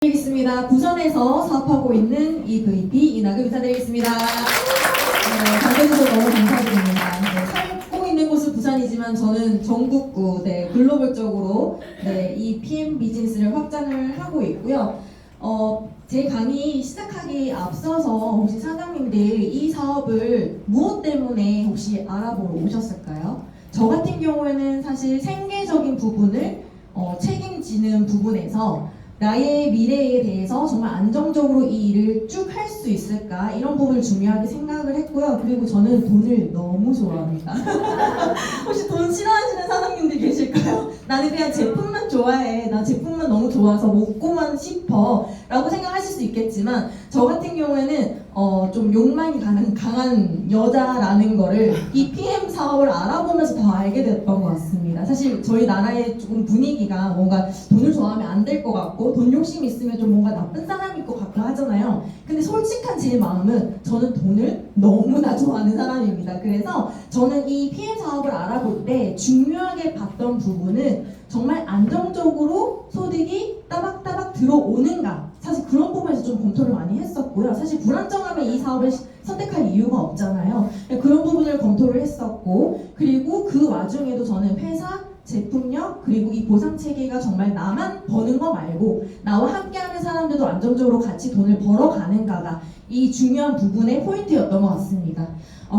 드리겠습니다. 부산에서 사업하고 있는 EVP 이나금 인사드리겠습니다. 반겨주셔서 너무 감사드립니다. 살고 있는 곳은 부산이지만 저는 전국구, 글로벌적으로 이 PM 비즈니스를 확장을 하고 있고요. 제 강의 시작하기 앞서서 혹시 사장님들 이 사업을 무엇 때문에 혹시 알아보러 오셨을까요? 저 같은 경우에는 사실 생계적인 부분을 책임지는 부분에서 나의 미래에 대해서 정말 안정적으로 이 일을 쭉 할 수 있을까 이런 부분을 중요하게 생각을 했고요. 그리고 저는 돈을 너무 좋아합니다. 혹시 돈 싫어하시는 사장님들 계실까요? 나는 그냥 제품만 좋아해. 나 제품만 너무 좋아서 먹고만 싶어 라고 생각하실 수 있겠지만 저 같은 경우에는 좀 욕망이 강한 여자라는 거를 이 PM 사업을 알아보면서 더 알게 됐던 것 같습니다. 사실 저희 나라의 조금 분위기가 뭔가 돈을 좋아하면 안 될 것 같고 돈 욕심 있으면 좀 뭔가 나쁜 사람일 것 같고 하잖아요. 근데 솔직한 제 마음은 저는 돈을 너무나 좋아하는 사람입니다. 그래서 저는 이 PM 사업을 알아볼 때 중요하게 봤던 부분은 정말 안정적으로 소득이 따박따박 들어오는가, 사실 그런 부분에서 좀 검토를 많이 했었고요. 사실 불안정하면 이 사업을 선택할 이유가 없잖아요. 그런 부분을 검토를 했었고, 그리고 그 와중에도 저는 회사, 제품력, 그리고 이 보상 체계가 정말 나만 버는 거 말고 나와 함께하는 사람들도 안정적으로 같이 돈을 벌어가는가가 이 중요한 부분의 포인트였던 것 같습니다.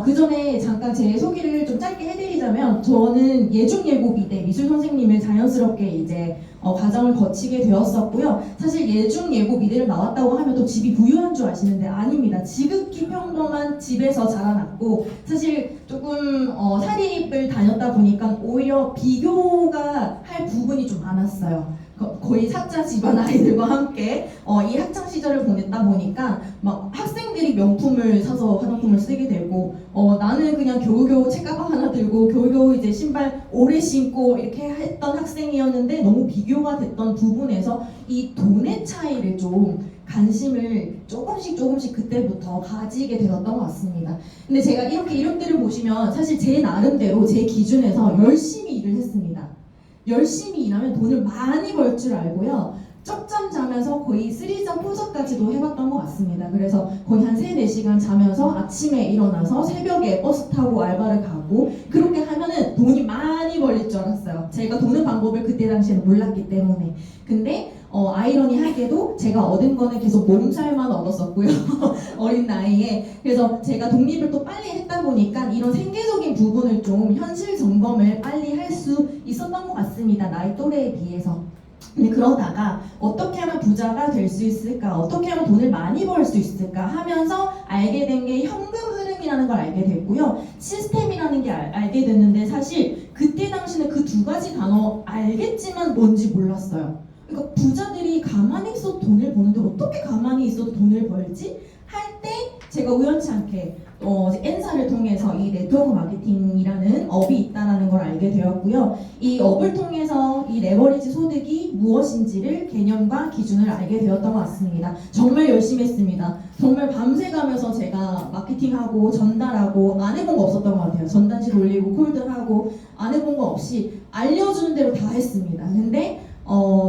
그 전에 잠깐 제 소개를 좀 짧게 해드리자면 저는 예중예고비대 미술 선생님을 자연스럽게 이제 과정을 거치게 되었었고요. 사실 예중예고미대를 나왔다고 하면 또 집이 부유한 줄 아시는데 아닙니다. 지극히 평범한 집에서 자라났고 사실 조금 사립을 다녔다 보니까 오히려 비교가 할 부분이 좀 많았어요. 거의 사자 집안 아이들과 함께 이 학창 시절을 보냈다 보니까 막 학생들이 명품을 사서 화장품을 쓰게 되고 나는 그냥 겨우겨우 책가방 하나 들고 겨우겨우 이제 신발 오래 신고 이렇게 했던 학생이었는데 너무 비교가 됐던 부분에서 이 돈의 차이를 좀 관심을 조금씩 그때부터 가지게 되었던 것 같습니다. 근데 제가 이렇게 이력들을 보시면 사실 제 나름대로 제 기준에서 열심히 일을 했습니다. 열심히 일하면 돈을 많이 벌 줄 알고요. 쪽잠 자면서 거의 3잠 4잠까지도 해봤던 것 같습니다. 그래서 거의 한 3-4시간 자면서 아침에 일어나서 새벽에 버스 타고 알바를 가고 그렇게 하면은 돈이 많이 벌릴 줄 알았어요. 제가 도는 방법을 그때 당시에는 몰랐기 때문에. 근데 아이러니하게도 제가 얻은 거는 계속 몸살만 얻었었고요. 어린 나이에. 그래서 제가 독립을 또 빨리 했다 보니까 이런 생계적인 부분을 좀 현실 점검을 빨리 할 수 있었던 것 같습니다. 나이 또래에 비해서. 근데 그러다가 어떻게 하면 부자가 될 수 있을까, 어떻게 하면 돈을 많이 벌 수 있을까 하면서 알게 된 게 현금 흐름이라는 걸 알게 됐고요. 시스템이라는 게 알게 됐는데 사실 그때 당시는 그 두 가지 단어 알겠지만 뭔지 몰랐어요. 그러니까 부자들이 가만히 있어도 돈을 버는데 어떻게 가만히 있어도 돈을 벌지? 할 때 제가 우연치 않게 N사를 통해서 이 네트워크 마케팅이라는 업이 있다는 걸 알게 되었고요. 이 업을 통해서 이 레버리지 소득이 무엇인지를 개념과 기준을 알게 되었던 것 같습니다. 정말 열심히 했습니다. 정말 밤새 가면서 제가 마케팅하고 전달하고 안 해본 거 없었던 것 같아요. 전단지 돌리고 콜드하고 안 해본 거 없이 알려주는 대로 다 했습니다. 근데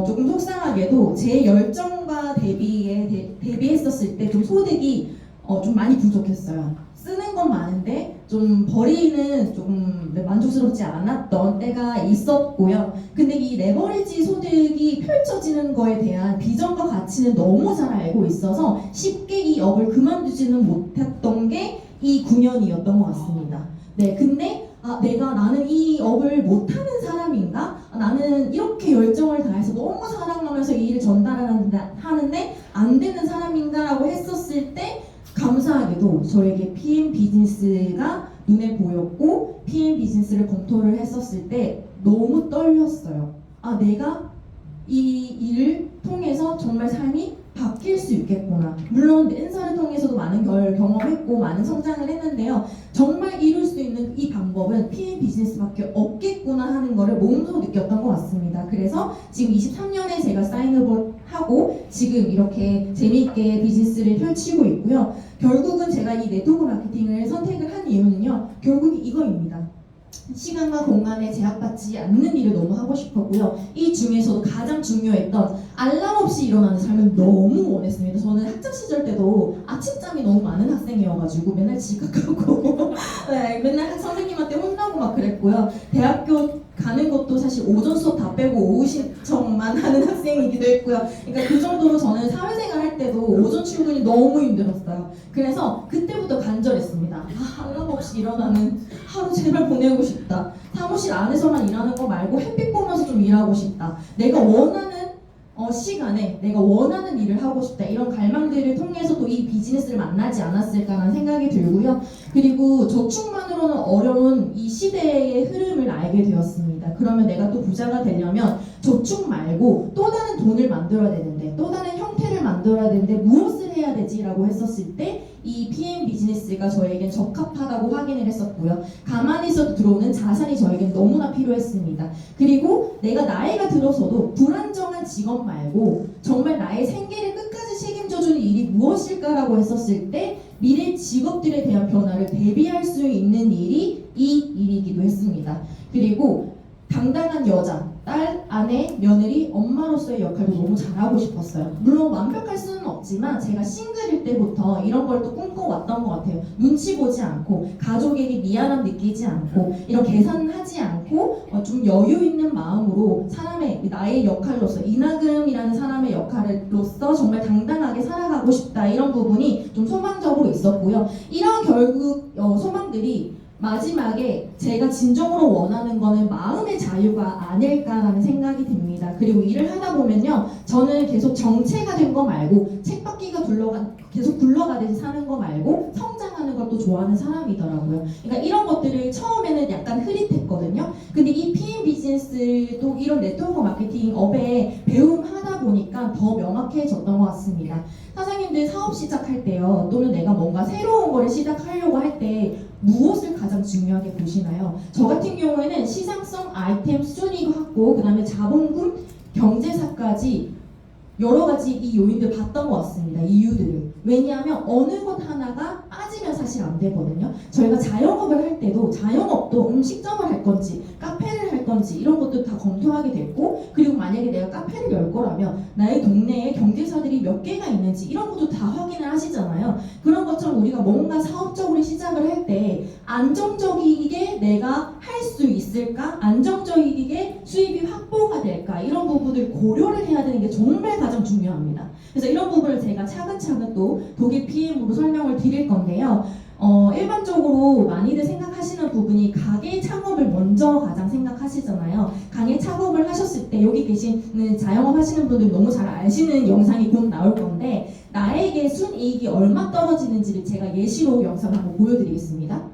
조금 속상하게도 제 열정과 대비했었을 때 좀 소득이 좀 많이 부족했어요. 쓰는 건 많은데 좀 버리는 조금 만족스럽지 않았던 때가 있었고요. 근데 이 레버리지 소득이 펼쳐지는 거에 대한 비전과 가치는 너무 잘 알고 있어서 쉽게 이 업을 그만두지는 못했던 게 이 9년이었던 것 같습니다. 네, 근데 나는 이 업을 못하는 사람인가? 나는 이렇게 열정을 다해서 너무 사랑하면서 이 일을 전달하는데 안 되는 사람인가? 라고 했었을 때 감사하게도 저에게 PM 비즈니스가 눈에 보였고 PM 비즈니스를 검토를 했었을 때 너무 떨렸어요. 내가 이 일을 통해서 정말 삶이 바뀔 수 있겠구나. 물론 N사를 통해서도 많은 걸 경험했고 많은 성장을 했는데요. 정말 이룰 수 있는 이 방법은 PM 비즈니스밖에 없겠구나 하는 거를 몸소 느꼈던 것 같습니다. 그래서 지금 23년에 제가 사인업을 하고 지금 이렇게 재미있게 비즈니스를 펼치고 있고요. 결국은 제가 이 네트워크 마케팅을 선택을 한 이유는요. 결국 이거입니다. 시간과 공간에 제약받지 않는 일을 너무 하고 싶었고요. 이 중에서도 가장 중요했던 알람 없이 일어나는 삶을 너무 원했습니다. 저는 학창 시절 때도 아침잠이 너무 많은 학생이어가지고 맨날 지각하고 네, 맨날 선생님한테 혼나고 막 그랬고요. 대학교 가는 것도 사실 오전 수업 다 빼고 오후 신청만 하는 학생이기도 했고요. 그러니까 그 정도로 저는 사회생활 할 때도 오전 출근이 너무 힘들었어요. 그래서 그때부터 간절했습니다. 알람 없이 일어나는 하루 제발 보내고 싶다. 사무실 안에서만 일하는 거 말고 햇빛 보면서 좀 일하고 싶다. 내가 원하는 시간에 내가 원하는 일을 하고 싶다. 이런 갈망들을 통해서 또 이 비즈니스를 만나지 않았을까라는 생각이 들고요. 그리고 저축만으로는 어려운 이 시대의 흐름을 알게 되었습니다. 그러면 내가 또 부자가 되려면 저축 말고 또 다른 돈을 만들어야 되는데, 또 다른 형태를 만들어야 되는데 무엇을 해야 되지라고 했었을 때 이 PM 비즈니스가 저에겐 적합하다고 확인을 했었고요. 가만히 있어도 들어오는 자산이 저에겐 너무나 필요했습니다. 그리고 내가 나이가 들어서도 불안정한 직업 말고 정말 나의 생계를 끝까지 책임져주는 일이 무엇일까라고 했었을 때 미래 직업들에 대한 변화를 대비할 수 있는 일이 이 일이기도 했습니다. 그리고 당당한 여자, 딸, 아내, 며느리, 엄마로서의 역할도 너무 잘하고 싶었어요. 물론 완벽할 수는 없지만 제가 싱글일 때부터 이런 걸 또 꿈꿔왔던 것 같아요. 눈치 보지 않고, 가족에게 미안함 느끼지 않고, 이런 계산하지 않고 좀 여유 있는 마음으로 사람의 나의 역할로서, 이나금이라는 사람의 역할로서 정말 당당하게 살아가고 싶다. 이런 부분이 좀 소망적으로 있었고요. 이런 결국 소망들이 마지막에 제가 진정으로 원하는 거는 마음의 자유가 아닐까라는 생각이 듭니다. 그리고 일을 하다 보면요, 저는 계속 정체가 된 거 말고 쳇바퀴가 계속 굴러가듯이 사는 거 말고 성장하는 걸 또 좋아하는 사람이더라고요. 그러니까 이런 것들을 처음에는 약간 흐릿했거든요. 근데 이 PM 비즈니스도 이런 네트워크 마케팅 업에 배움하다 보니까 더 명확해졌던 것 같습니다. 사장님들 사업 시작할 때요, 또는 내가 뭔가 새로운 거를 시작하려고 할 때 무엇을 가장 중요하게 보시나요? 저 같은 경우에는 시장성, 아이템, 순이익 확보, 그 다음에 자본금, 경제사까지 여러 가지 이 요인들 봤던 것 같습니다. 이유들을. 왜냐하면 어느 것 하나가 빠지면 사실 안 되거든요. 저희가 자영업을 할 때도 자영업도 음식점을 할 건지 카페를 할 건지 이런 것도 다 검토하게 됐고, 그리고 만약에 내가 카페를 열 거라면 나의 동네에 경제사들이 몇 개가 있는지 이런 것도 다 확인을 하시잖아요. 그런 것처럼 우리가 뭔가 사업적으로 시작을 할 때 안정적이게 내가 할 수 있을까? 안정적이게 수입이 확보가 될까? 이런 부분을 고려를 해야 되는 게 정말 가장 중요합니다. 그래서 이런 부분을 제가 차근차근 또 독일 PM으로 설명을 드릴 건데요. 일반적으로 많이들 생각하시는 부분이 가게 창업을 먼저 가장 생각하시잖아요. 가게 창업을 하셨을 때 여기 계시는 자영업 하시는 분들 너무 잘 아시는 영상이 곧 나올 건데, 나에게 순이익이 얼마 떨어지는지를 제가 예시로 영상을 한번 보여드리겠습니다.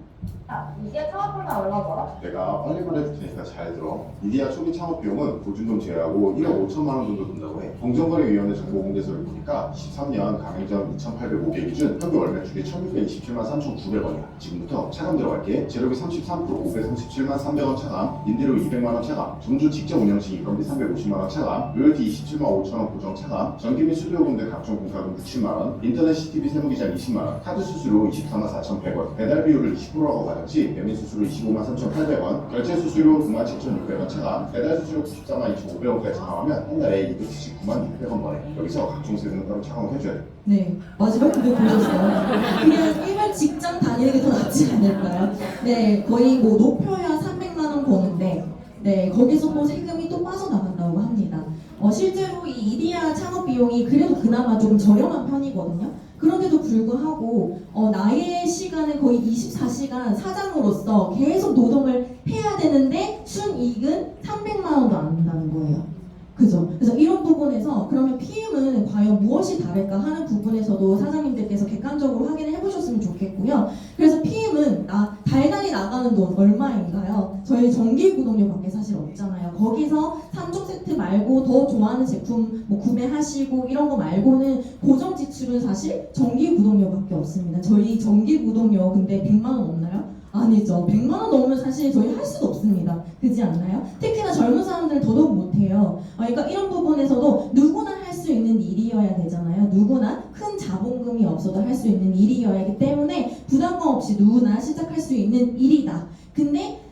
이디야 창업하면 얼마 벌어? 내가 빨리 말해줄 테니까 잘 들어. 이디야 초기 창업 비용은 보증금 제외하고 1억 5천만 원 정도 든다고 해. 공정거래위원회 정보 공개서를 보니까 23년 가맹점 2,805개 기준 평균 월 매출이 1,627만 3,900원이야. 지금부터 차감 들어갈게. 재료비 33%, 537만 300원 차감, 임대료 200만 원 차감, 점주 직접 운영시 인건비 350만 원 차감, 로열티 27만 5천 원 고정 차감, 전기 및 수도요금 등 각종 공사금 60만 원, 인터넷 CCTV 세무기장 20만 원, 카드 수수료 24만 4,100원, 배달 비율을 20%라고 받았지. 배민 수수료 25만 3,800원, 결제 수수료 9만 7,600원 차감, 배달 수수료 94만 2,500원까지 차감하면 한 달에 279만 600원 버네. 여기서 각종 세금은 따로 차감을 해줘야 돼. 네, 마지막 부분 보셨어요? 그냥 일반 직장 다니는 게 더 낫지 않을까요? 네, 거의 뭐 높여야 300만 원 버는데, 네, 거기서 또 세금이 또 빠져나간다고 합니다. 실제로 이 이디야 창업 비용이 그래도 그나마 좀 저렴한 편이거든요. 그런데도 불구하고 나의 시간은 거의 24시간 사장으로서 계속 노동을 해야 되는데 순이익은 300만 원도 안 된다는 거예요. 그죠? 그래서 이런 부분에서 그러면 PM은 과연 무엇이 다를까 하는 부분에서도 사장님들께서 객관적으로 확인을 해보셨으면 좋겠고요. 그래서 PM은 달달이 나가는 돈 얼마인가요? 저희 정기구독료밖에 사실 없잖아요. 거기서 3종 세트 말고 더 좋아하는 제품 뭐 구매하시고 이런 거 말고는 고정 지출은 사실 정기구독료밖에 없습니다. 저희 정기구독료 근데 100만 원 없나요? 아니죠. 100만 원 넘으면 사실 저희 할 수도 없습니다. 그렇지 않나요? 특히나 젊은 사람들은 더더욱 못해요. 그러니까 이런 부분에서도 누구나 할 수 있는 일이어야 되잖아요. 누구나 큰 자본금이 없어도 할 수 있는 일이어야 하기 때문에 부담감 없이 누구나 시작할 수 있는 일이다. 근데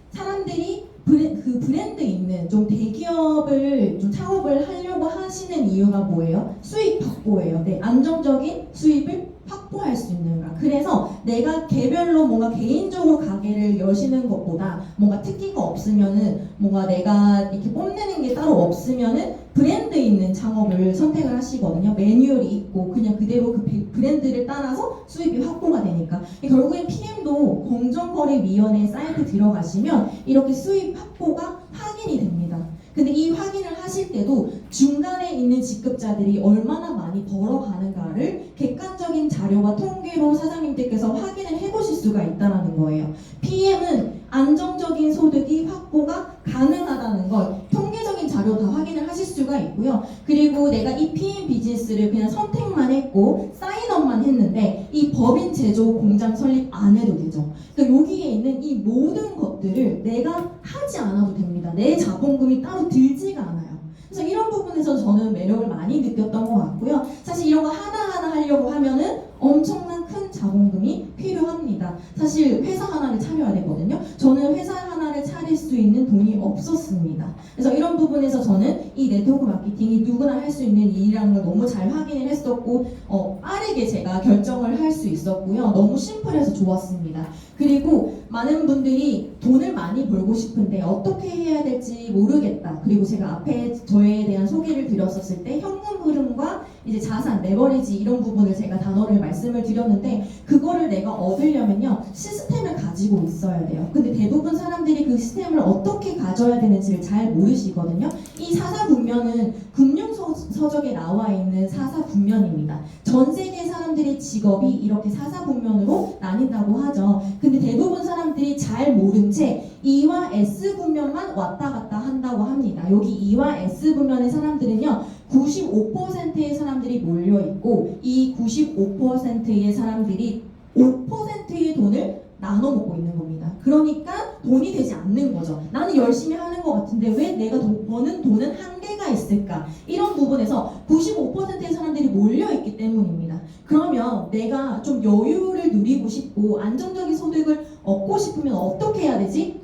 목표가 뭐예요? 수익 확보예요. 네, 안정적인 수입을 확보할 수 있는가. 그래서 내가 개별로 뭔가 개인적으로 가게를 여시는 것보다 뭔가 특기가 없으면은 뭔가 내가 이렇게 뽐내는 게 따로 없으면은 브랜드 있는 창업을 선택을 하시거든요. 매뉴얼이 있고 그냥 그대로 그 브랜드를 따라서 수입이 확보가 되니까. 결국엔 PM도 공정거래위원회 사이트 들어가시면 이렇게 수입 확보가 확인이 됩니다. 근데 이 확인을 하실 때도 중간에 있는 직급자들이 얼마나 많이 벌어가는가를 객관적인 자료와 통계로 사장님들께서 확인을 해보실 수가 있다는 거예요. PM은 안정적인 소득이 확보가 가능하다는 걸 통계적인 자료 다 확인을 하실 수가 있고요. 그리고 내가 이 PM 비즈니스를 그냥 선택만 했고 사인업만 했는데 이 법인 제조 공장 설립 안 해도 되죠. 그러니까 여기에 있는 이 모든 것들을 내가 하지 않아도 됩니다. 내 자본금이 따로 들지가 않아요. 그래서 이런 부분에서 저는 매력을 많이 느꼈던 것 같고요. 사실 이런 거 하나하나 하려고 하면은 엄청난 큰 자본금이 필요합니다. 사실 회사 하나를 차려야 되거든요. 저는 회사 하나를 차릴 수 있는 돈이 없었습니다. 그래서 이런 부분에서 저는 이 네트워크 마케팅이 누구나 할 수 있는 일이라는 걸 너무 잘 확인을 했었고 빠르게 제가 결정을 할 수 있었고요. 너무 심플해서 좋았습니다. 그리고 많은 분들이 돈을 많이 벌고 싶은데 어떻게 해야 될지 모르겠다. 그리고 제가 앞에 저에 대한 소개를 드렸었을 때 현금 흐름과 이제 자산, 레버리지 이런 부분을 제가 단어를 말씀을 드렸는데 그거를 내가 얻으려면요 시스템을 가지고 있어야 돼요. 근데 대부분 사람들이 그 시스템을 어떻게 가져야 되는지를 잘 모르시거든요. 이 사사분면은 금융서적에 나와 있는 사사분면입니다. 전 세계 사람들의 직업이 이렇게 사사분면으로 나뉜다고 하죠. 근데 대부분 사람들이 잘 모른 채 E와 S분면만 왔다 갔다 한다고 합니다. 여기 E와 S분면의 사람들은요 95%의 사람들이 몰려있고 이 95%의 사람들이 5%의 돈을 나눠 먹고 있는 겁니다. 그러니까 돈이 되지 않는 거죠. 나는 열심히 하는 것 같은데 왜 내가 버는 돈은 한계가 있을까? 이런 부분에서 95%의 사람들이 몰려있기 때문입니다. 그러면 내가 좀 여유를 누리고 싶고 안정적인 소득을 얻고 싶으면 어떻게 해야 되지?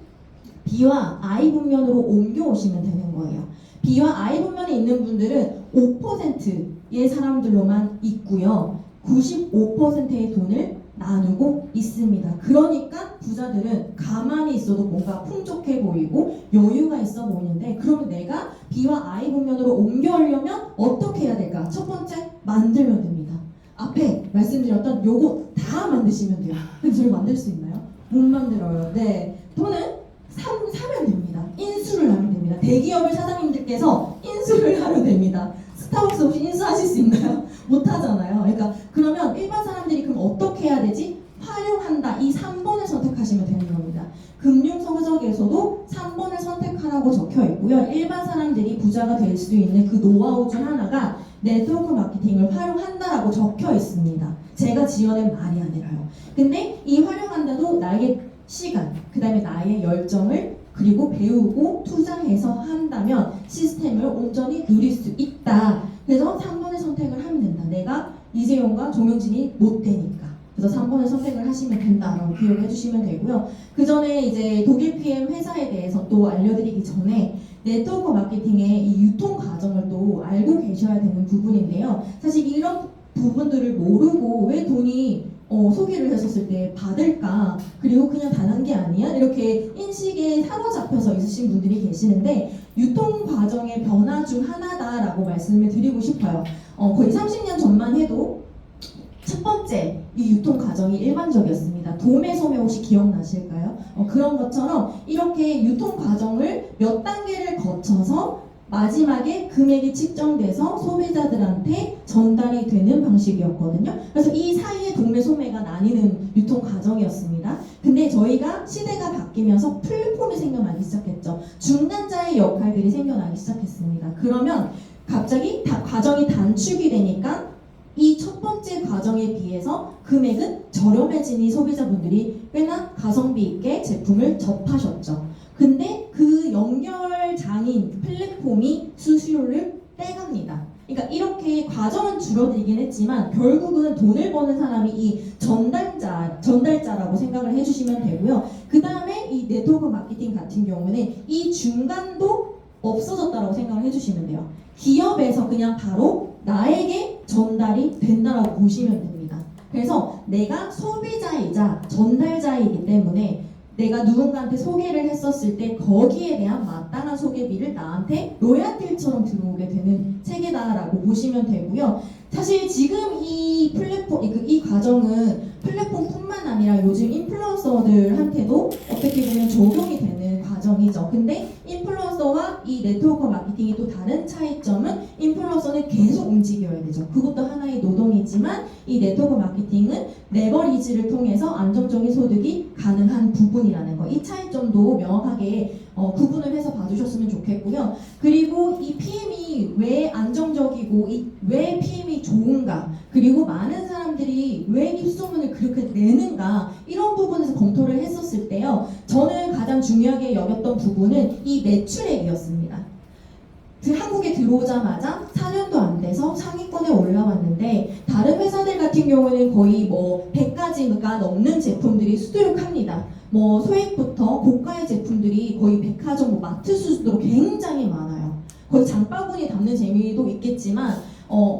B와 I 분면으로 옮겨오시면 되는 거예요. B와 I 분면에 있는 분들은 5%의 사람들로만 있고요. 95%의 돈을 나누고 있습니다. 그러니까 부자들은 가만히 있어도 뭔가 풍족해 보이고 여유가 있어 보이는데 그러면 내가 B와 I 분면으로 옮겨오려면 어떻게 해야 될까? 첫 번째, 만들면 됩니다. 앞에 말씀드렸던 요거 다 만드시면 돼요. 근데 저를 만들 수 있나요? 못 만들어요. 네, 돈은 사면 됩니다. 인수를 하면 됩니다. 대기업의 사장님들께서 인수를 하면 됩니다. 스타벅스 혹시 인수하실 수 있나요? 못 하잖아요. 그러니까 그러면 일반 사람들이 그럼 어떻게 해야 되지? 활용한다. 이 3번을 선택하시면 되는 겁니다. 금융서적에서도 3번을 선택하라고 적혀 있고요. 일반 사람들이 부자가 될 수 있는 그 노하우 중 하나가 네트워크 마케팅을 활용한다라고 적혀 있습니다. 제가 지어낸 말이 아니라요. 근데 이 활용한다도 나의 시간, 그 다음에 나의 열정을 그리고 배우고 투자해서 한다면 시스템을 온전히 누릴 수 있다. 그래서 3번을 선택을 하면 된다. 내가 이재용과 정용진이 못 되니까. 그래서 3번을 선택을 하시면 된다라고 기억해 주시면 되고요. 그 전에 이제 독일 PM 회사에 대해서 또 알려드리기 전에 네트워크 마케팅의 이 유통 과정을 또 알고 계셔야 되는 부분인데요. 사실 이런 부분들을 모르고 왜 돈이 소개를 했었을 때 받을까? 그리고 그냥 다단계 아니야? 이렇게 인식에 사로잡혀서 있으신 분들이 계시는데 유통 과정의 변화 중 하나다라고 말씀을 드리고 싶어요. 거의 30년 전만 해도 첫 번째 이 유통 과정이 일반적이었습니다. 도매 소매 혹시 기억나실까요? 그런 것처럼 이렇게 유통 과정을 몇 단계를 거쳐서 마지막에 금액이 측정돼서 소비자들한테 전달이 되는 방식이었거든요. 그래서 이 사이에 도매 소매가 나뉘는 유통 과정이었습니다. 근데 저희가 시대가 바뀌면서 플랫폼이 생겨나기 시작했죠. 중간자의 역할들이 생겨나기 시작했습니다. 그러면 갑자기 과정이 단축이 되니까 이 첫 번째 과정에 비해서 금액은 저렴해지니 소비자분들이 꽤나 가성비 있게 제품을 접하셨죠. 근데 그 연결 장인 플랫폼이 수수료를 떼갑니다. 그러니까 이렇게 과정은 줄어들긴 했지만 결국은 돈을 버는 사람이 이 전달자라고 생각을 해주시면 되고요. 그 다음에 이 네트워크 마케팅 같은 경우는 이 중간도 없어졌다라고 생각을 해주시면 돼요. 기업에서 그냥 바로 나에게 전달이 된다라고 보시면 됩니다. 그래서 내가 소비자이자 전달자이기 때문에 내가 누군가한테 소개를 했었을 때 거기에 대한 마땅한 소개비를 나한테 로얄티처럼 들어오게 되는 체계다라고 보시면 되고요. 사실 지금 이 플랫폼, 이 과정은 플랫폼뿐만 아니라 요즘 인플루언서들한테도 어떻게 보면 적용이 되는 과정이죠. 근데 인플루언서와 이 네트워크 마케팅이 또 다른 차이점은 인플루언서는 계속 움직여야 되죠. 그것도 하나의 노동이지만 이 네트워크 마케팅은 레버리지를 통해서 안정적인 소득이 가능한 부분이라는 거. 이 차이점도 명확하게 구분을 해서 봐주셨으면 좋겠고요. 그리고 이 PM이 왜 안정적이고 왜 PM이 좋은가, 그리고 많은 사람들이 왜 입소문을 그렇게 내는가, 이런 부분에서 검토를 했었을 때요, 저는 가장 중요하게 여겼던 부분은 이 매출액이었습니다. 한국에 들어오자마자 4년도 안 돼서 상위권에 올라왔는데 다른 회사들 같은 경우는 거의 뭐 100가지가 넘는 제품들이 수두룩합니다. 뭐 소액부터 고가의 제품들이 거의 백화점, 뭐 마트 수준으로 굉장히 많아요. 거의 장바구니 담는 재미도 있겠지만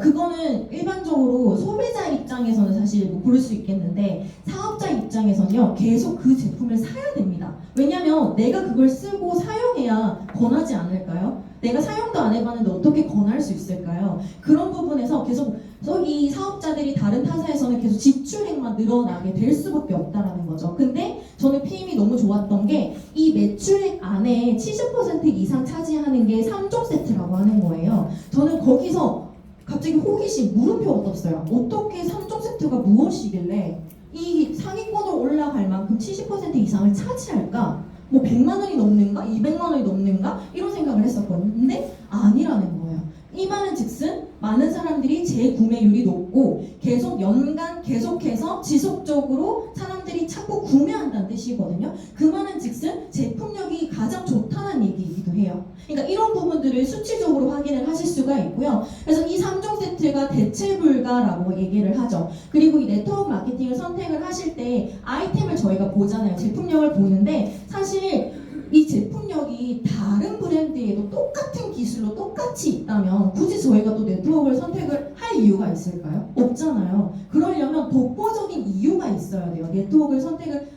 그거는 일반적으로 소비자 입장에서는 사실 뭐 고를 수 있겠는데 사업자 입장에서는요, 계속 그 제품을 사야 됩니다. 왜냐면 내가 그걸 쓰고 사용해야 권하지 않을까요? 내가 사용도 안 해봤는데 어떻게 권할 수 있을까요? 그런 부분에서 계속 이 사업자들이 다른 타사에서는 계속 지출액만 늘어나게 될 수밖에 없다라는 거죠. 근데 저는 PM이 너무 좋았던 게 이 매출액 안에 70% 이상 차지하는 게 3종 세트라고 하는 거예요. 저는 거기서 갑자기 호기심, 물음표가 떴어요. 어떻게 3종 세트가 무엇이길래 이 상위권으로 올라갈 만큼 70% 이상을 차지할까? 뭐 100만 원이 넘는가? 200만 원이 넘는가? 이런 생각을 했었거든요. 근데 아니라는 거예요. 이 말은 즉슨 많은 사람들이 재구매율이 높고 계속 연간 계속해서 지속적으로 사람들이 찾고 구매한다는 뜻이거든요. 그 말은 즉슨 제품력이 가장 좋다는 얘기이기도 해요. 그러니까 이런 부분들을 수치적으로 확인을 하실 수가 있고요. 그래서 이 3종 세트가 대체 불가라고 얘기를 하죠. 그리고 이 네트워크 마케팅을 선택을 하실 때 아이템을 저희가 보잖아요. 제품력을 보는데 사실 이 제품력이 다른 브랜드에도 똑같은 기술로 똑같이 있다면 굳이 저희가 또 네트워크를 선택을 할 이유가 있을까요? 없잖아요. 그러려면 독보적인 이유가 있어야 돼요. 네트워크를 선택을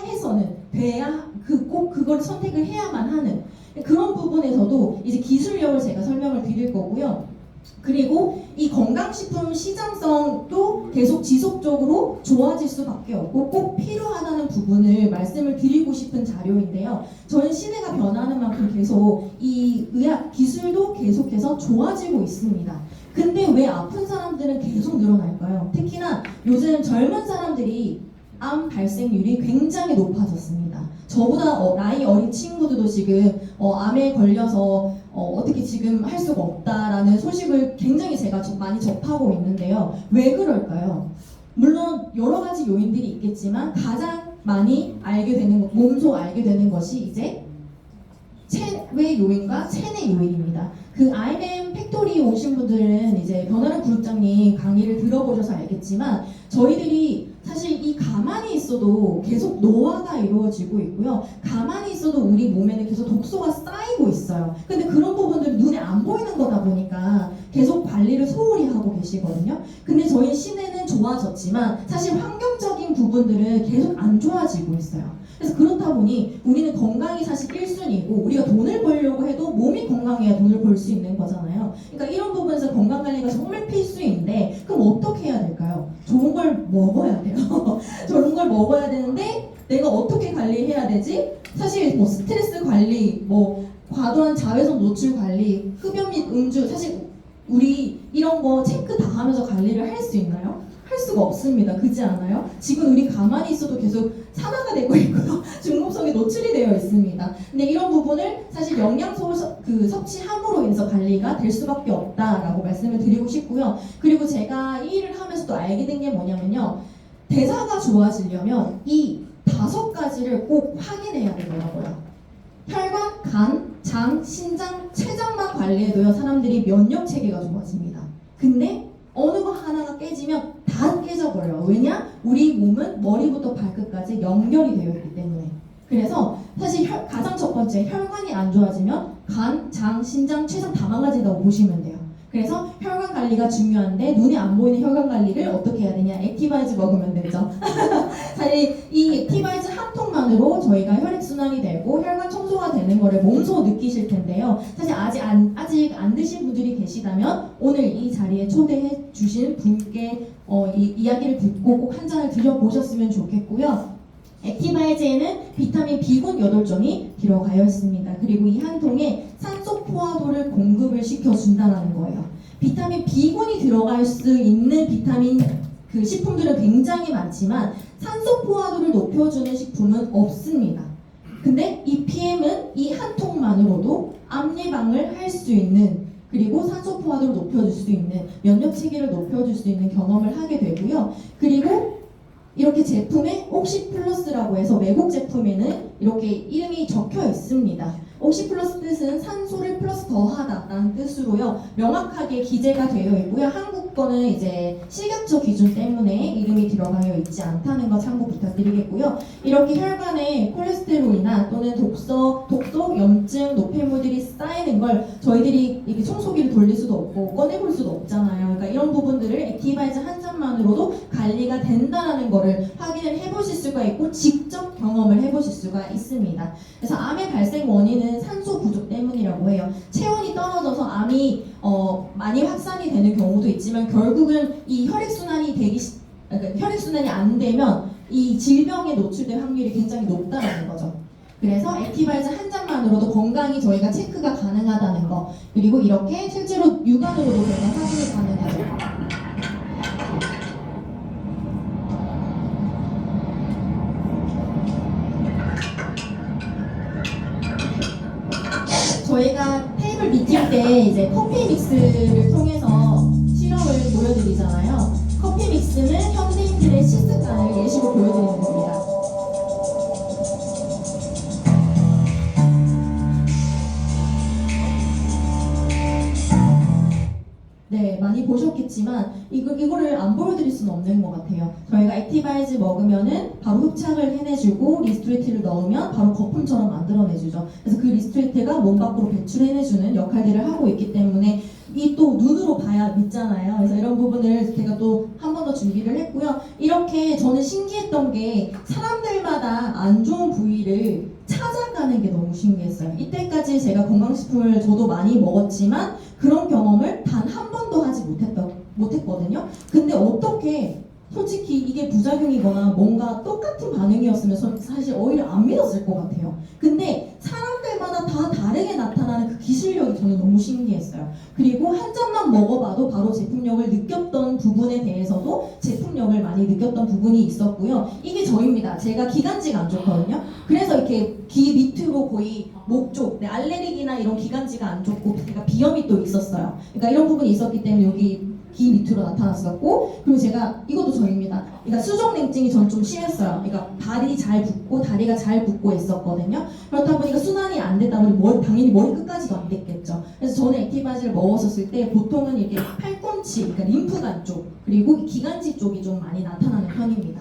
해서는 돼야 꼭 그걸 선택을 해야만 하는 그런 부분에서도 이제 기술력을 제가 설명을 드릴 거고요. 그리고 이 건강식품 시장성도 계속 지속적으로 좋아질 수밖에 없고 꼭 필요하다는 부분을 말씀을 드리고 싶은 자료인데요. 저는 시대가 변하는 만큼 계속 이 의학 기술도 계속해서 좋아지고 있습니다. 근데 왜 아픈 사람들은 계속 늘어날까요? 특히나 요즘 젊은 사람들이 암 발생률이 굉장히 높아졌습니다. 저보다 나이 어린 친구들도 지금 암에 걸려서 어떻게 지금 할 수가 없다라는 소식을 굉장히 제가 많이 접하고 있는데요. 왜 그럴까요? 물론 여러 가지 요인들이 있겠지만 가장 많이 알게 되는 몸소 알게 되는 것이 이제 체외 요인과 체내 요인입니다. 그 IBM 팩토리 오신 분들은 이제 변하는 그룹장님 강의를 들어보셔서 알겠지만 저희들이 사실 이 가만히 있어도 계속 노화가 이루어지고 있고요. 가만히 있어도 우리 몸에는 계속 독소가 쌓이고 있어요. 근데 그런 부분들이 눈에 안 보이는 거다 보니까 계속 관리를 소홀히 하고 계시거든요. 근데 저희 시내는 좋아졌지만 사실 환경적인 부분들은 계속 안 좋아지고 있어요. 그래서 그렇다 보니 우리는 건강이 사실 1순위고 우리가 돈을 벌려고 해도 몸이 건강해야 돈을 벌 수 있는 거잖아요. 그러니까 이런 부분에서 건강관리가 정말 필수인데 그럼 어떻게 해야 될까요? 좋은 걸 먹어야 돼요. 좋은 걸 먹어야 되는데 내가 어떻게 관리해야 되지? 사실 뭐 스트레스 관리, 뭐 과도한 자외선 노출 관리, 흡연 및 음주 사실 우리 이런 거 체크 다 하면서 관리를 할 수 있나요? 할 수가 없습니다. 그렇지 않아요? 지금 우리 가만히 있어도 계속 산화가 되고 있고요. 중금속이 노출이 되어 있습니다. 근데 이런 부분을 사실 영양소 섭취함으로 인해서 관리가 될 수밖에 없다라고 말씀을 드리고 싶고요. 그리고 제가 이 일을 하면서 또 알게 된 게 뭐냐면요. 대사가 좋아지려면 이 5가지를 꼭 확인해야 되더라고요. 혈관, 간, 장, 신장, 췌장만 관리해도요. 사람들이 면역 체계가 좋아집니다. 근데 어느 거 하나가 깨지면 다 깨져버려요. 왜냐? 우리 몸은 머리부터 발끝까지 연결이 되어 있기 때문에. 그래서 사실 가장 첫 번째 혈관이 안 좋아지면 간, 장, 신장, 췌장 다 망가진다고 보시면 돼요. 그래서 혈관 관리가 중요한데 눈에 안 보이는 혈관 관리를 어떻게 해야 되냐? 액티바이즈 먹으면 되죠. 사실 이 액티바이즈 한 통만으로 저희가 혈액순환이 되고 혈관 청소가 되는 거를 몸소 느끼실 텐데요. 사실 아직 안 드신 분들이 계시다면 오늘 이 자리에 초대해 주신 분께 이 이야기를 듣고 꼭 한 잔을 드셔보셨으면 좋겠고요. 액티바이즈에는 비타민 B군 8종이 들어가여 있습니다. 그리고 이 한 통에 산소 포화도를 공급을 시켜준다는 거예요. 비타민 B군이 들어갈 수 있는 비타민 그 식품들은 굉장히 많지만 산소 포화도를 높여주는 식품은 없습니다. 근데 이 PM은 이 한 통만으로도 암 예방을 할 수 있는 그리고 산소 포화도를 높여줄 수 있는 면역 체계를 높여줄 수 있는 경험을 하게 되고요. 그리고 이렇게 제품에 옥시플러스라고 해서 외국 제품에는 이렇게 이름이 적혀 있습니다. 옥시플러스 뜻은 산소를 플러스 더하다라는 뜻으로요. 명확하게 기재가 되어 있고요. 한국 거는 이제 식약처 기준 때문에 이름이 들어가여 있지 않다는 거 참고 부탁드리겠고요. 이렇게 혈관에 콜레스테롤이나 또는 독소, 염증, 노폐물들이 쌓이는 걸 저희들이 이렇게 청소기를 돌릴 수도 없고 꺼내볼 수도 없잖아요. 그러니까 이런 부분들을 액티바이즈 한 잔만으로도 관리가 된다는 거를 확인을 해보실 수가 있고 직접 경험을 해보실 수가 있습니다. 그래서 암의 발생 원인은 산소 부족 때문이라고 해요. 체온이 떨어져서 암이 많이 확산이 되는 경우도 있지만 결국은 이 그러니까 혈액순환이 안 되면 이 질병에 노출될 확률이 굉장히 높다는 거죠. 그래서 액티바이즈 한 잔만으로도 건강이 저희가 체크가 가능하다는 거, 그리고 이렇게 실제로 육안으로도 저희가 확인이 가능하죠. 저희가 테이블 미팅 때 이제 커피 믹스를 통해서 실험을 보여드리잖아요. 커피 믹스는 현대인들의 식습관을 예시로 보여드리는 겁니다. 네, 많이 보셨겠지만 이거를 안 보여드릴 수는 없는 것 같아요. 저희가 액티바이즈 먹으면은 바로 흡착을 해내주고 리스트레이트를 넣으면 바로 거품처럼 만들어내주죠. 그래서 그 리스트레이트가 몸 밖으로 배출해내주는 역할들을 하고 있기 때문에 이 또 눈으로 봐야 믿잖아요. 그래서 이런 부분을 제가 또 한 번 더 준비를 했고요. 이렇게 저는 신기했던 게 사람들마다 안 좋은 부위를 찾아가는 게 너무 신기했어요. 이때까지 제가 건강식품을 저도 많이 먹었지만 그런 경험을 단 한 번도 하지 못했거든요. 근데 어떻게 솔직히 이게 부작용이거나 뭔가 똑같은 반응이었으면 사실 오히려 안 믿었을 것 같아요. 근데 사람들마다 다 다르게 나타나는 그 기술력이 저는 너무 신기했어요. 그리고 한 잔만 먹어봐도 바로 제품력을 느꼈던 부분에 대해서도 제품력을 많이 느꼈던 부분이 있었고요. 이게 저입니다. 제가 기관지가 안 좋거든요. 그래서 이렇게 귀 밑으로 거의 목 쪽, 알레르기나 이런 기관지가 안 좋고 제가 비염이 또 있었어요. 그러니까 이런 부분이 있었기 때문에 여기 귀 밑으로 나타났었고, 그리고 제가 이것도 저입니다. 그러니까 수족냉증이 전 좀 심했어요. 그러니까 다리가 잘 붓고 있었거든요. 그렇다 보니까 순환이 안 됐다 보니 당연히 머리 끝까지도 안 됐겠죠. 그래서 저는 액티바이즈를 먹었을 때 보통은 이렇게 팔꿈치, 그러니까 림프관 쪽, 그리고 기관지 쪽이 좀 많이 나타나는 편입니다.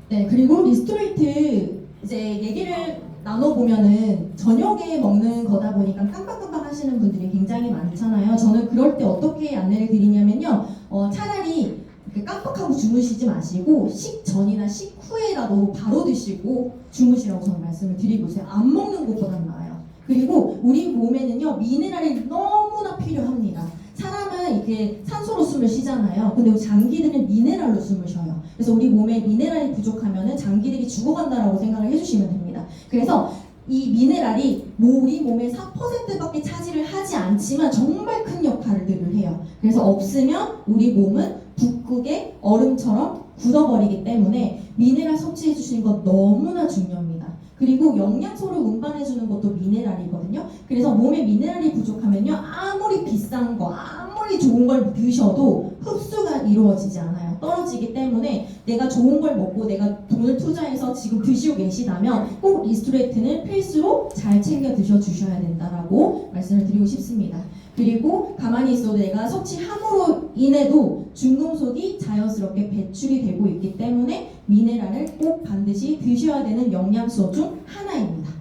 네, 그리고 리스토레이트 이제 얘기를 나눠보면은 저녁에 먹는 거다 보니까 깜빡깜빡 하시는 분들이 굉장히 많잖아요. 저는 그럴 때 어떻게 안내를 드리냐면요. 차라리 이렇게 깜빡하고 주무시지 마시고 식전이나 식후에라도 바로 드시고 주무시라고 저는 말씀을 드리고 있어요. 안 먹는 것보단 나아요. 그리고 우리 몸에는요, 미네랄이 너무나 필요합니다. 사람은 이렇게 산소로 숨을 쉬잖아요. 근데 우리 장기들은 미네랄로 숨을 쉬어요. 그래서 우리 몸에 미네랄이 부족하면은 장기들이 죽어간다라고 생각을 해주시면 됩니다. 그래서 이 미네랄이 우리 몸의 4%밖에 차지를 하지 않지만 정말 큰 역할들을 해요. 그래서 없으면 우리 몸은 북극의 얼음처럼 굳어버리기 때문에 미네랄 섭취해 주시는 건 너무나 중요합니다. 그리고 영양소를 운반해주는 것도 미네랄이거든요. 그래서 몸에 미네랄이 부족하면요, 아무리 비싼 거, 아무리 아무리 좋은 걸 드셔도 흡수가 이루어지지 않아요. 떨어지기 때문에 내가 좋은 걸 먹고 내가 돈을 투자해서 지금 드시고 계시다면 꼭 리스토레이트는 필수로 잘 챙겨 드셔주셔야 된다라고 말씀을 드리고 싶습니다. 그리고 가만히 있어도 내가 섭취함으로 인해도 중금속이 자연스럽게 배출이 되고 있기 때문에 미네랄을 꼭 반드시 드셔야 되는 영양소 중 하나입니다.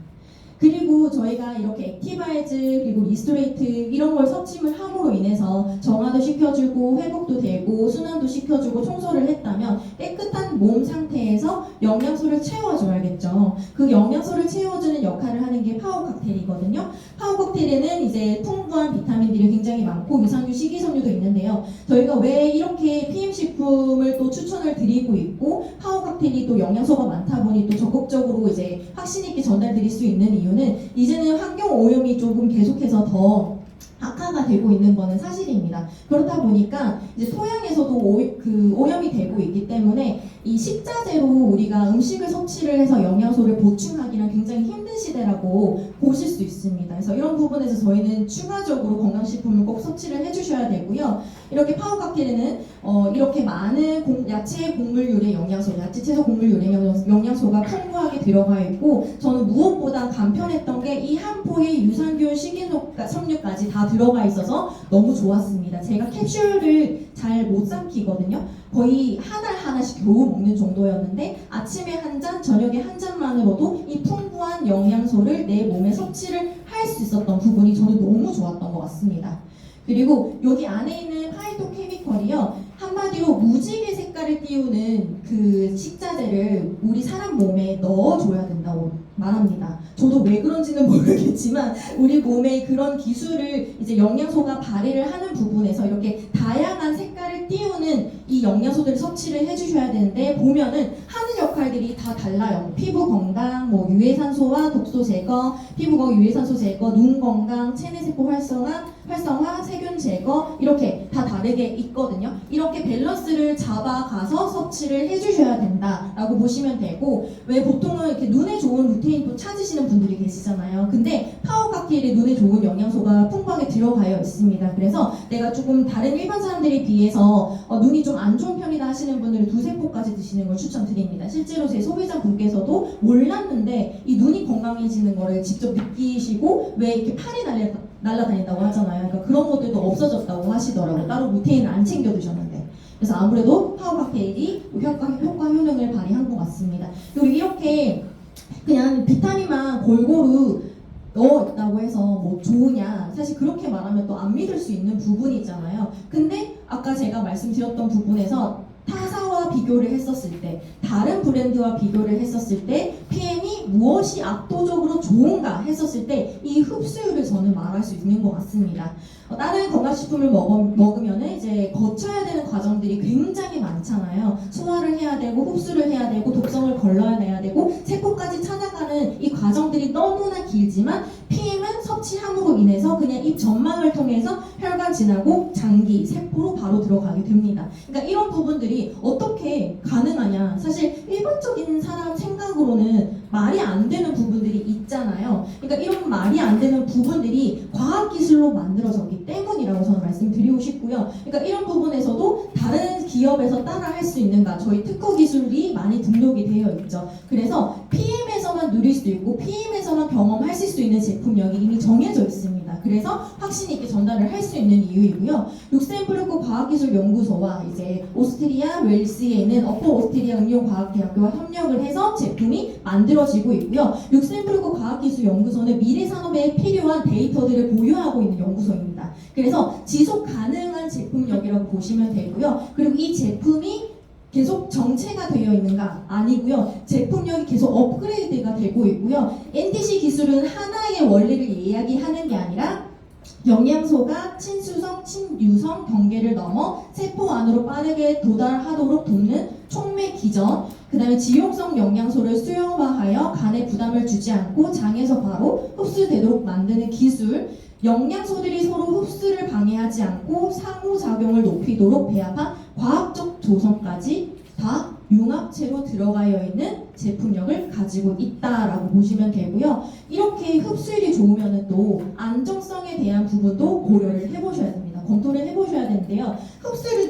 그리고 저희가 이렇게 액티바이즈 그리고 리스토레이트 이런 걸 섭취를 함으로 인해서 정화도 시켜주고 회복도 되고 순환도 시켜주고 청소를 했다면 깨끗한 몸 상태에서 영양소를 채워줘야겠죠. 그 영양소를 채워주는 역할을 하는 게 파워 칵테일이거든요. 파워 칵테일에는 이제 풍부한 비타민들이 굉장히 많고 유산균, 식이섬유도 있는데요. 저희가 왜 이렇게 PM식품을 또 추천을 드리고 있고 파워 칵테일이 또 영양소가 많다 보니 또 적극적으로 이제 확신 있게 전달드릴 수 있는 이유는 이제는 환경 오염이 조금 계속해서 더 악화가 되고 있는 거는 사실입니다. 그렇다 보니까 이제 토양에서도 오염이 되고 있기 때문에 이 식자재로 우리가 음식을 섭취를 해서 영양소를 보충하기는 굉장히 힘든 시대라고 보실 수 있습니다. 그래서 이런 부분에서 저희는 추가적으로 건강식품을 꼭 섭취를 해주셔야 되고요. 이렇게 파워 칵테일에는 이렇게 많은 야채 곡물류의 영양소, 야채 채소 곡물류의 영양소가 풍부하게 들어가 있고 저는 무엇보다 간편했던 게 이 한 포에 유산균, 식이섬유까지 다 들어가 있어서 너무 좋았습니다. 제가 캡슐을 잘 못 삼키거든요. 거의 한 알 하나씩 겨우 먹는 정도였는데 아침에 한 잔, 저녁에 한 잔만으로도 이 풍부한 영양소를 내 몸에 섭취를 할 수 있었던 부분이 저는 너무 좋았던 것 같습니다. 그리고 여기 안에 있는 파이토케미컬이요. 한마디로 무지개 색깔을 띄우는 그 식자재를 우리 사람 몸에 넣어줘야 된다고 말합니다. 저도 왜 그런지는 모르겠지만 우리 몸에 그런 기술을 이제 영양소가 발휘를 하는 부분에서 이렇게 다양한 색깔을 띄우는 이 영양소들을 섭취를 해주셔야 되는데 보면은 하는 역할들이 다 달라요. 피부 건강, 뭐 유해산소와 독소 제거, 피부 건강, 유해산소 제거, 눈 건강, 체내세포 활성화, 세균 제거 이렇게 다 다르게 있거든요. 이렇게 밸런스를 잡아가서 섭취를 해주셔야 된다라고 보시면 되고 왜 보통은 이렇게 눈에 좋은 루테인도 찾으시는 분들이 계시잖아요. 근데 파워 칵테일에 눈에 좋은 영양소가 풍부하게 들어가여 있습니다. 그래서 내가 조금 다른 일반 사람들에 비해서 눈이 좀 안 좋은 편이다 하시는 분들은 2~3포까지 드시는 걸 추천드립니다. 실제로 제 소비자분께서도 몰랐는데 이 눈이 건강해지는 거를 직접 느끼시고 왜 이렇게 팔이 날아다닌다고 하잖아요. 그러니까 그런 것들도 없어졌다고 하시더라고요. 따로 루테인을 안 챙겨 드셨는데. 그래서 아무래도 파워 칵테일이 효과 효능을 발휘한 것 같습니다. 그리고 이렇게 그냥 비타민만 골고루 넣었다고 해서 뭐 좋으냐 사실 그렇게 말하면 또 안 믿을 수 있는 부분이 있잖아요. 근데 아까 제가 말씀드렸던 부분에서 타사와 비교를 했었을 때 다른 브랜드와 비교를 했었을 때 PM이 무엇이 압도적으로 좋은가 했었을 때 이 흡수율을 저는 말할 수 있는 것 같습니다. 다른 건강식품을 먹으면 이제 거쳐야 되는 과정들이 굉장히 많잖아요. 소화를 해야 되고 흡수를 해야 되고 독성을 걸러내야 되고 세포까지 찾아가는 이 과정들이 너무나 길지만 PM은 섭취함으로 인해서 그냥 입 점막을 통해서 혈관 지나고 장기, 세포로 바로 들어가게 됩니다. 그러니까 이런 부분들이 어떻게 가능하냐 사실 일반적인 사람 생각으로는 말이 안 되는 부분들이 있잖아요. 그러니까 이런 말이 안 되는 부분들이 과학기술로 만들어졌기 때문이라고 저는 말씀드리고 싶고요. 그러니까 이런 부분에서도 다른 기업에서 따라 할 수 있는가 저희 특허 기술이 많이 등록이 되어 있죠. 그래서 PM에서만 누릴 수 있고 PM에서만 경험하실 수 있는 제품력이 이미 정해져 있습니다. 그래서 확신 있게 전달을 할 수 있는 이유이고요. 룩셈부르크 과학기술연구소와 이제 오스트리아 웰스에 있는 어퍼 오스트리아 응용과학대학교와 협력을 해서 제품이 만들어지고 있고요. 룩셈부르크 과학기술연구소는 미래 산업에 필요한 데이터들을 보유하고 있는 연구소입니다. 그래서 지속 가능한 제품력이라고 보시면 되고요. 그리고 이 제품이 계속 정체가 되어 있는가? 아니고요. 제품력이 계속 업그레이드가 되고 있고요. NTC 기술은 하나의 원리를 이야기하는 게 아니라 영양소가 친수성, 친유성 경계를 넘어 세포 안으로 빠르게 도달하도록 돕는 촉매 기전, 그 다음에 지용성 영양소를 수용화하여 간에 부담을 주지 않고 장에서 바로 흡수되도록 만드는 기술, 영양소들이 서로 흡수를 방해하지 않고 상호작용을 높이도록 배합한 과학적 조성까지 다 융합체로 들어가여 있는 제품력을 가지고 있다라고 보시면 되고요. 이렇게 흡수율이 좋으면 또 안정성에 대한 부분도 고려를 해보셔야 됩니다. 검토를 해보셔야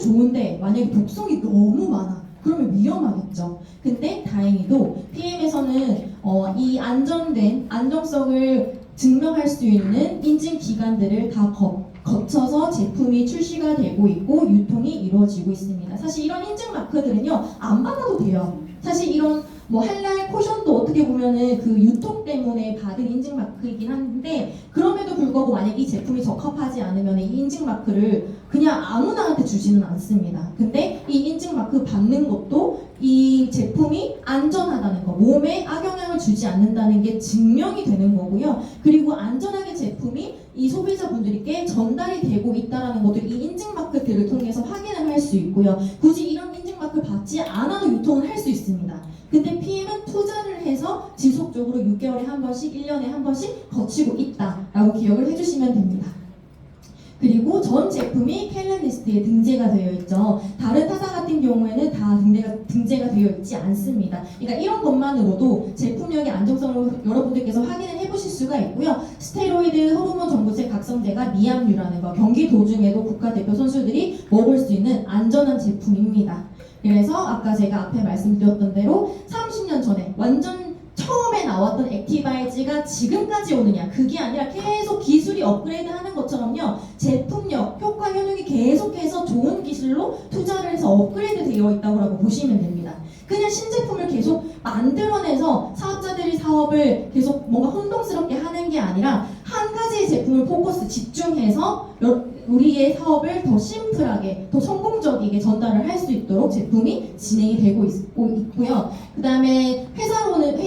좋은데 만약에 독성이 너무 많아. 그러면 위험하겠죠. 근데 다행히도 PM에서는 이 안정성을 증명할 수 있는 인증 기관들을 다 거쳐서 제품이 출시가 되고 있고 유통이 이루어지고 있습니다. 사실 이런 인증 마크들은요, 안 받아도 돼요. 사실 이런 뭐 할랄 포션도 어떻게 보면은 그 유통 때문에 받은 인증 마크이긴 한데, 그럼에도 불구하고 만약 이 제품이 적합하지 않으면 이 인증 마크를 그냥 아무나한테 주지는 않습니다. 근데 이 인증 마크 받는 것도 이 제품이 안전하다는 거, 몸에 악영향을 주지 않는다는 게 증명이 되는 거고요. 그리고 안전하게 제품이 이 소비자분들께 전달이 되고 있다는 것도 이 인증 마크들을 통해서 확인을 할 수 있고요. 굳이 이런 인증 마크 받지 않아도 유통을 할 수 있습니다. 근데 PM은 투자를 해서 지속적으로 6개월에 한 번씩, 1년에 한 번씩 거치고 있다라고 기억을 해주시면 됩니다. 그리고 전 제품이 캘린리스트에 등재가 되어 있죠. 다른 타사 같은 경우에는 다 등재가 되어 있지 않습니다. 그러니까 이런 것만으로도 제품력의 안정성을 여러분들께서 확인을 해보실 수가 있고요. 스테로이드, 호르몬 정보제, 각성제가 미함류라는 거, 경기 도중에도 국가대표 선수들이 먹을 수 있는 안전한 제품입니다. 그래서 아까 제가 앞에 말씀드렸던 대로 30년 전에 완전 처음에 나왔던 액티바이즈가 지금까지 오느냐, 그게 아니라 계속 기술이 업그레이드하는 것처럼요, 제품력, 효과 효능이 계속해서 좋은 기술로 투자를 해서 업그레이드 되어 있다고 보시면 됩니다. 그냥 신제품을 계속 만들어내서 사업자들이 사업을 계속 뭔가 혼동스럽게 하는 게 아니라 한 가지의 제품을 포커스 집중해서 우리의 사업을 더 심플하게, 더 성공적이게 전달을 할 수 있도록 제품이 진행이 되고 있고요. 그 다음에 회사로는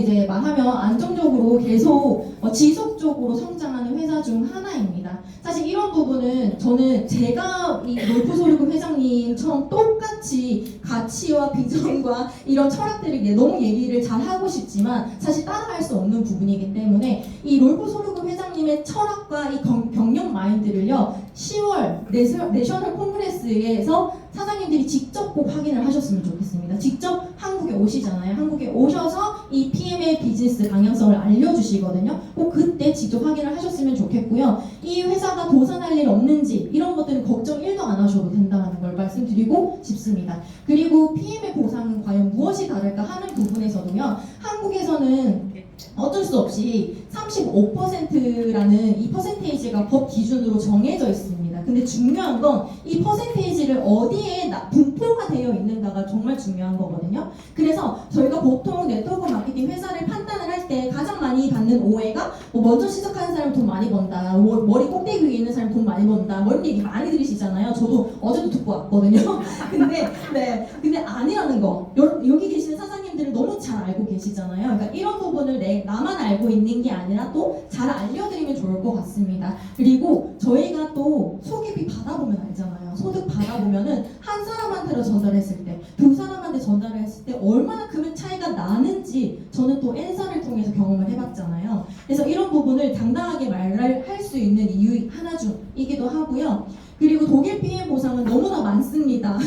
이제 말하면 안정적으로 계속 지속적으로 성장하는 회사 중 하나입니다. 사실 이런 부분은 저는 제가 이 롤프소르금 회장님처럼 똑같이 가치와 비전과 이런 철학들을 너무 얘기를 잘 하고 싶지만 사실 따라갈 수 없는 부분이기 때문에 이 롤프소르금 회장님의 철학과 이 경영 마인드를요, 10월 내셔널 콩그레스에서 사장님들이 직접 꼭 확인을 하셨으면 좋겠습니다. 직접 한국에 오시잖아요. 한국에 오셔서 이 PM의 비즈니스 방향성을 알려주시거든요. 꼭 그때 직접 확인을 하셨으면 좋겠고요. 이 회사가 도산할 일 없는지 이런 것들은 걱정 1도 안 하셔도 된다는 걸 말씀드리고 싶습니다. 그리고 PM의 보상은 과연 무엇이 다를까 하는 부분에서도요, 한국에서는 어쩔 수 없이 35%라는 이 퍼센테이지가 법 기준으로 정해져 있습니다. 근데 중요한 건 이 퍼센테이지를 어디에 분포가 되어 있는가가 정말 중요한 거거든요. 그래서 저희가 보통 네트워크 마케팅 회사를 판단을 할 때 가장 많이 받는 오해가 먼저 시작하는 사람 돈 많이 번다, 머리 꼭대기 위에 있는 사람 돈 많이 번다, 뭐 이런 얘기 많이 들으시잖아요. 저도 어제도 듣고 왔거든요. 근데 아니라는 거, 여기 계시는 사장님들은 너무 잘 알고 계시잖아요. 그러니까 이런 부분을 나만 알고 있는 게 아니라 또 잘 알려드리면 좋을 것 같습니다. 그리고 저희가 또 소개비 받아보면 알잖아요. 소득 받아보면은 한 사람한테로 전달했을 때, 두 사람한테 전달을 했을 때 얼마나 금액 차이가 나는지 저는 또 N사를 통해서 경험을 해봤잖아요. 그래서 이런 부분을 당당하게 말을 할 수 있는 이유 하나 중이기도 하고요. 그리고 독일 PM 보상은 너무나 많습니다.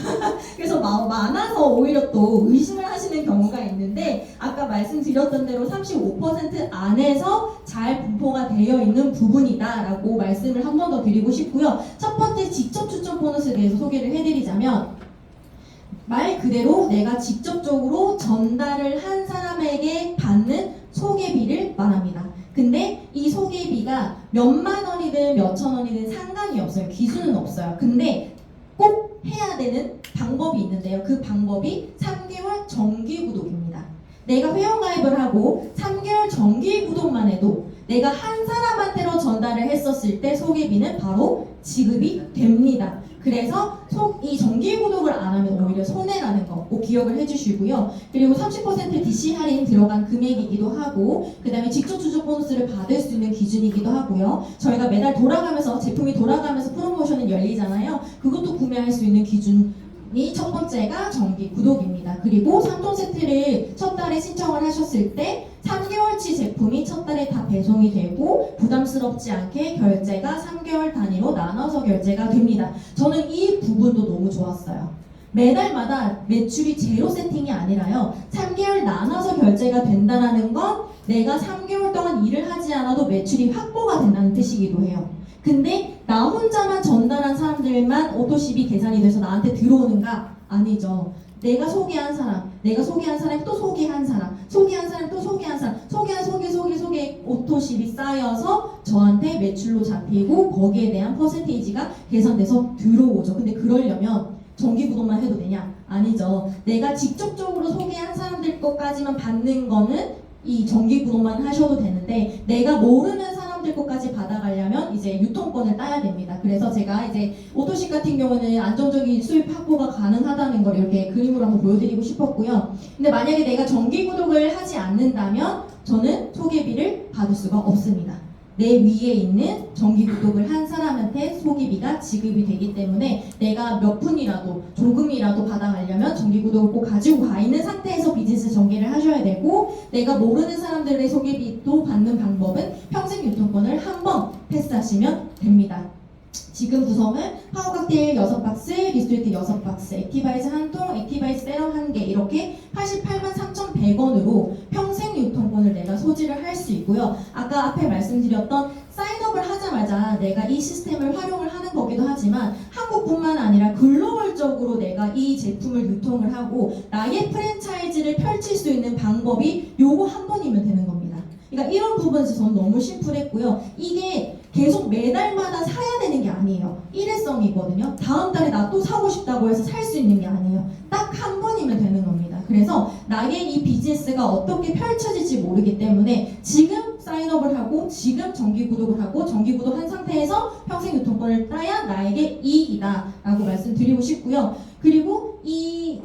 그래서 많아서 오히려 또 의심을 하시는 경우가 있는데, 아까 말씀드렸던 대로 35% 안에서 잘 분포가 되어 있는 부분이다라고 말씀을 한 번 더 드리고 싶고요. 첫 번째 직접 추천 보너스에 대해서 소개를 해드리자면, 말 그대로 내가 직접적으로 전달을 한 사람에게 받는 소개비를 말합니다. 근데 이 소개비가 몇만 원이든 몇천 원이든 상관이 없어요. 기준은 없어요. 근데 꼭 해야 되는 방법이 있는데요. 그 방법이 3개월 정기 구독입니다. 내가 회원가입을 하고 3개월 정기 구독만 해도 내가 한 사람한테로 전달을 했었을 때 소개비는 바로 지급이 됩니다. 그래서 이 정기 구독을 안 하면 오히려 손해라는 거 꼭 기억을 해주시고요. 그리고 30% DC 할인 들어간 금액이기도 하고, 그 다음에 직접 추적 보너스를 받을 수 있는 기준이기도 하고요. 저희가 매달 돌아가면서, 제품이 돌아가면서 프로모션이 열리잖아요. 그것도 구매할 수 있는 기준이 첫 번째가 정기 구독입니다. 그리고 3종 세트를 첫 달에 신청을 하셨을 때 3개월치 제품이 첫 달에 다 배송이 되고 부담스럽지 않게 결제가 3개월 단위로 나눠서 결제가 됩니다. 저는 이 부분도 너무 좋았어요. 매달마다 매출이 제로 세팅이 아니라요, 3개월 나눠서 결제가 된다는 건 내가 3개월 동안 일을 하지 않아도 매출이 확보가 된다는 뜻이기도 해요. 근데 나 혼자만 전달한 사람들만 오토십이 계산이 돼서 나한테 들어오는가? 아니죠. 내가 소개한 사람, 내가 소개한 사람이 또 소개한 사람, 소개한 사람이 또 소개한 사람, 소개 오토십이 쌓여서 저한테 매출로 잡히고 거기에 대한 퍼센테이지가 계산돼서 들어오죠. 근데 그러려면 정기구독만 해도 되냐? 아니죠. 내가 직접적으로 소개한 사람들 것까지만 받는 거는 이 정기구독만 하셔도 되는데 내가 모르는 사람들 것까지 받아가려면 이제 유통권을 따야 됩니다. 그래서 제가 이제 오토십 같은 경우는 안정적인 수입 확보가 가능하다는 걸 이렇게 그림으로 한번 보여드리고 싶었고요. 근데 만약에 내가 정기구독을 하지 않는다면 저는 소개비를 받을 수가 없습니다. 내 위에 있는 정기구독을 한 사람한테 소개비가 지급이 되기 때문에 내가 몇 푼이라도 조금이라도 받아가려면 정기구독을 꼭 가지고 가 있는 상태에서 비즈니스 전개를 하셔야 되고 내가 모르는 사람들의 소개비도 받는 방법은 평생 유통권을 한 번 패스하시면 됩니다. 지금 구성은 파워 칵테일 6박스, 리스트리트 6박스, 액티바이즈 1통, 액티바이즈 세럼 1개 이렇게 883,100원으로 평생 유통권을 내가 소지를 할 수 있고요. 아까 앞에 말씀드렸던 사인업을 하자마자 내가 이 시스템을 활용을 하는 거기도 하지만 한국뿐만 아니라 글로벌적으로 내가 이 제품을 유통을 하고 나의 프랜차이즈를 펼칠 수 있는 방법이 요거 한 번이면 되는 겁니다. 그러니까 이런 부분에서 저는 너무 심플했고요. 이게 계속 매달마다 사야 되는 게 아니에요. 일회성이거든요. 다음 달에 나 또 사고 싶다고 해서 살 수 있는 게 아니에요. 딱 한 번이면 되는 겁니다. 그래서 나의 이 비즈니스가 어떻게 펼쳐질지 모르기 때문에 지금 사인업을 하고 지금 정기구독을 하고 정기구독한 상태에서 평생 유통권을 따야 나에게 이익이다 라고 말씀드리고 싶고요. 그리고 이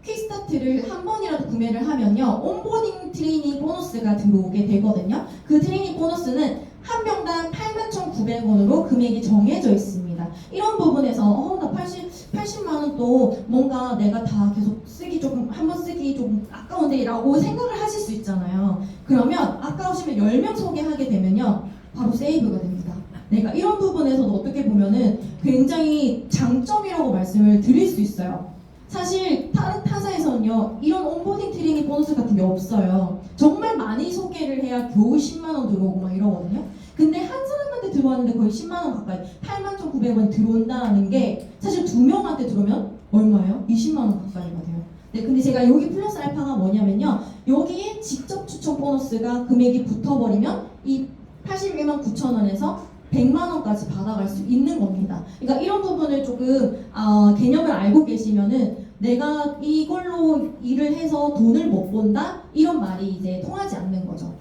퀵스타트를 한 번이라도 구매를 하면요 온보딩 트레이닝 보너스가 들어오게 되거든요. 그 트레이닝 보너스는 한 명당 81,900원으로 금액이 정해져 있습니다. 이런 부분에서 나 80만 원 또 뭔가 내가 다 계속 쓰기 조금 한 번 쓰기 좀 아까운데 라고 생각을 하실 수 있잖아요. 그러면 아까우시면 10명 소개하게 되면요 바로 세이브가 됩니다. 내가 이런 부분에서도 어떻게 보면은 굉장히 장점이라고 말씀을 드릴 수 있어요. 사실 다른 타사에서는요 이런 온보딩 트레이닝 보너스 같은 게 없어요. 정말 많이 소개를 해야 겨우 10만원 들어오고 막 이러거든요. 근데 한 사람한테 들어왔는데 거의 10만원 가까이 81,900원이 들어온다는 게 사실 2명한테 들어오면 얼마예요? 20만원 가까이가 돼요. 네, 근데 제가 여기 플러스 알파가 뭐냐면요 여기에 직접 추천 보너스가 금액이 붙어버리면 이 81만 9천원에서 100만원까지 받아갈 수 있는 겁니다. 그러니까 이런 부분을 조금 개념을 알고 계시면은 내가 이걸로 일을 해서 돈을 못 번다? 이런 말이 이제 통하지 않는 거죠.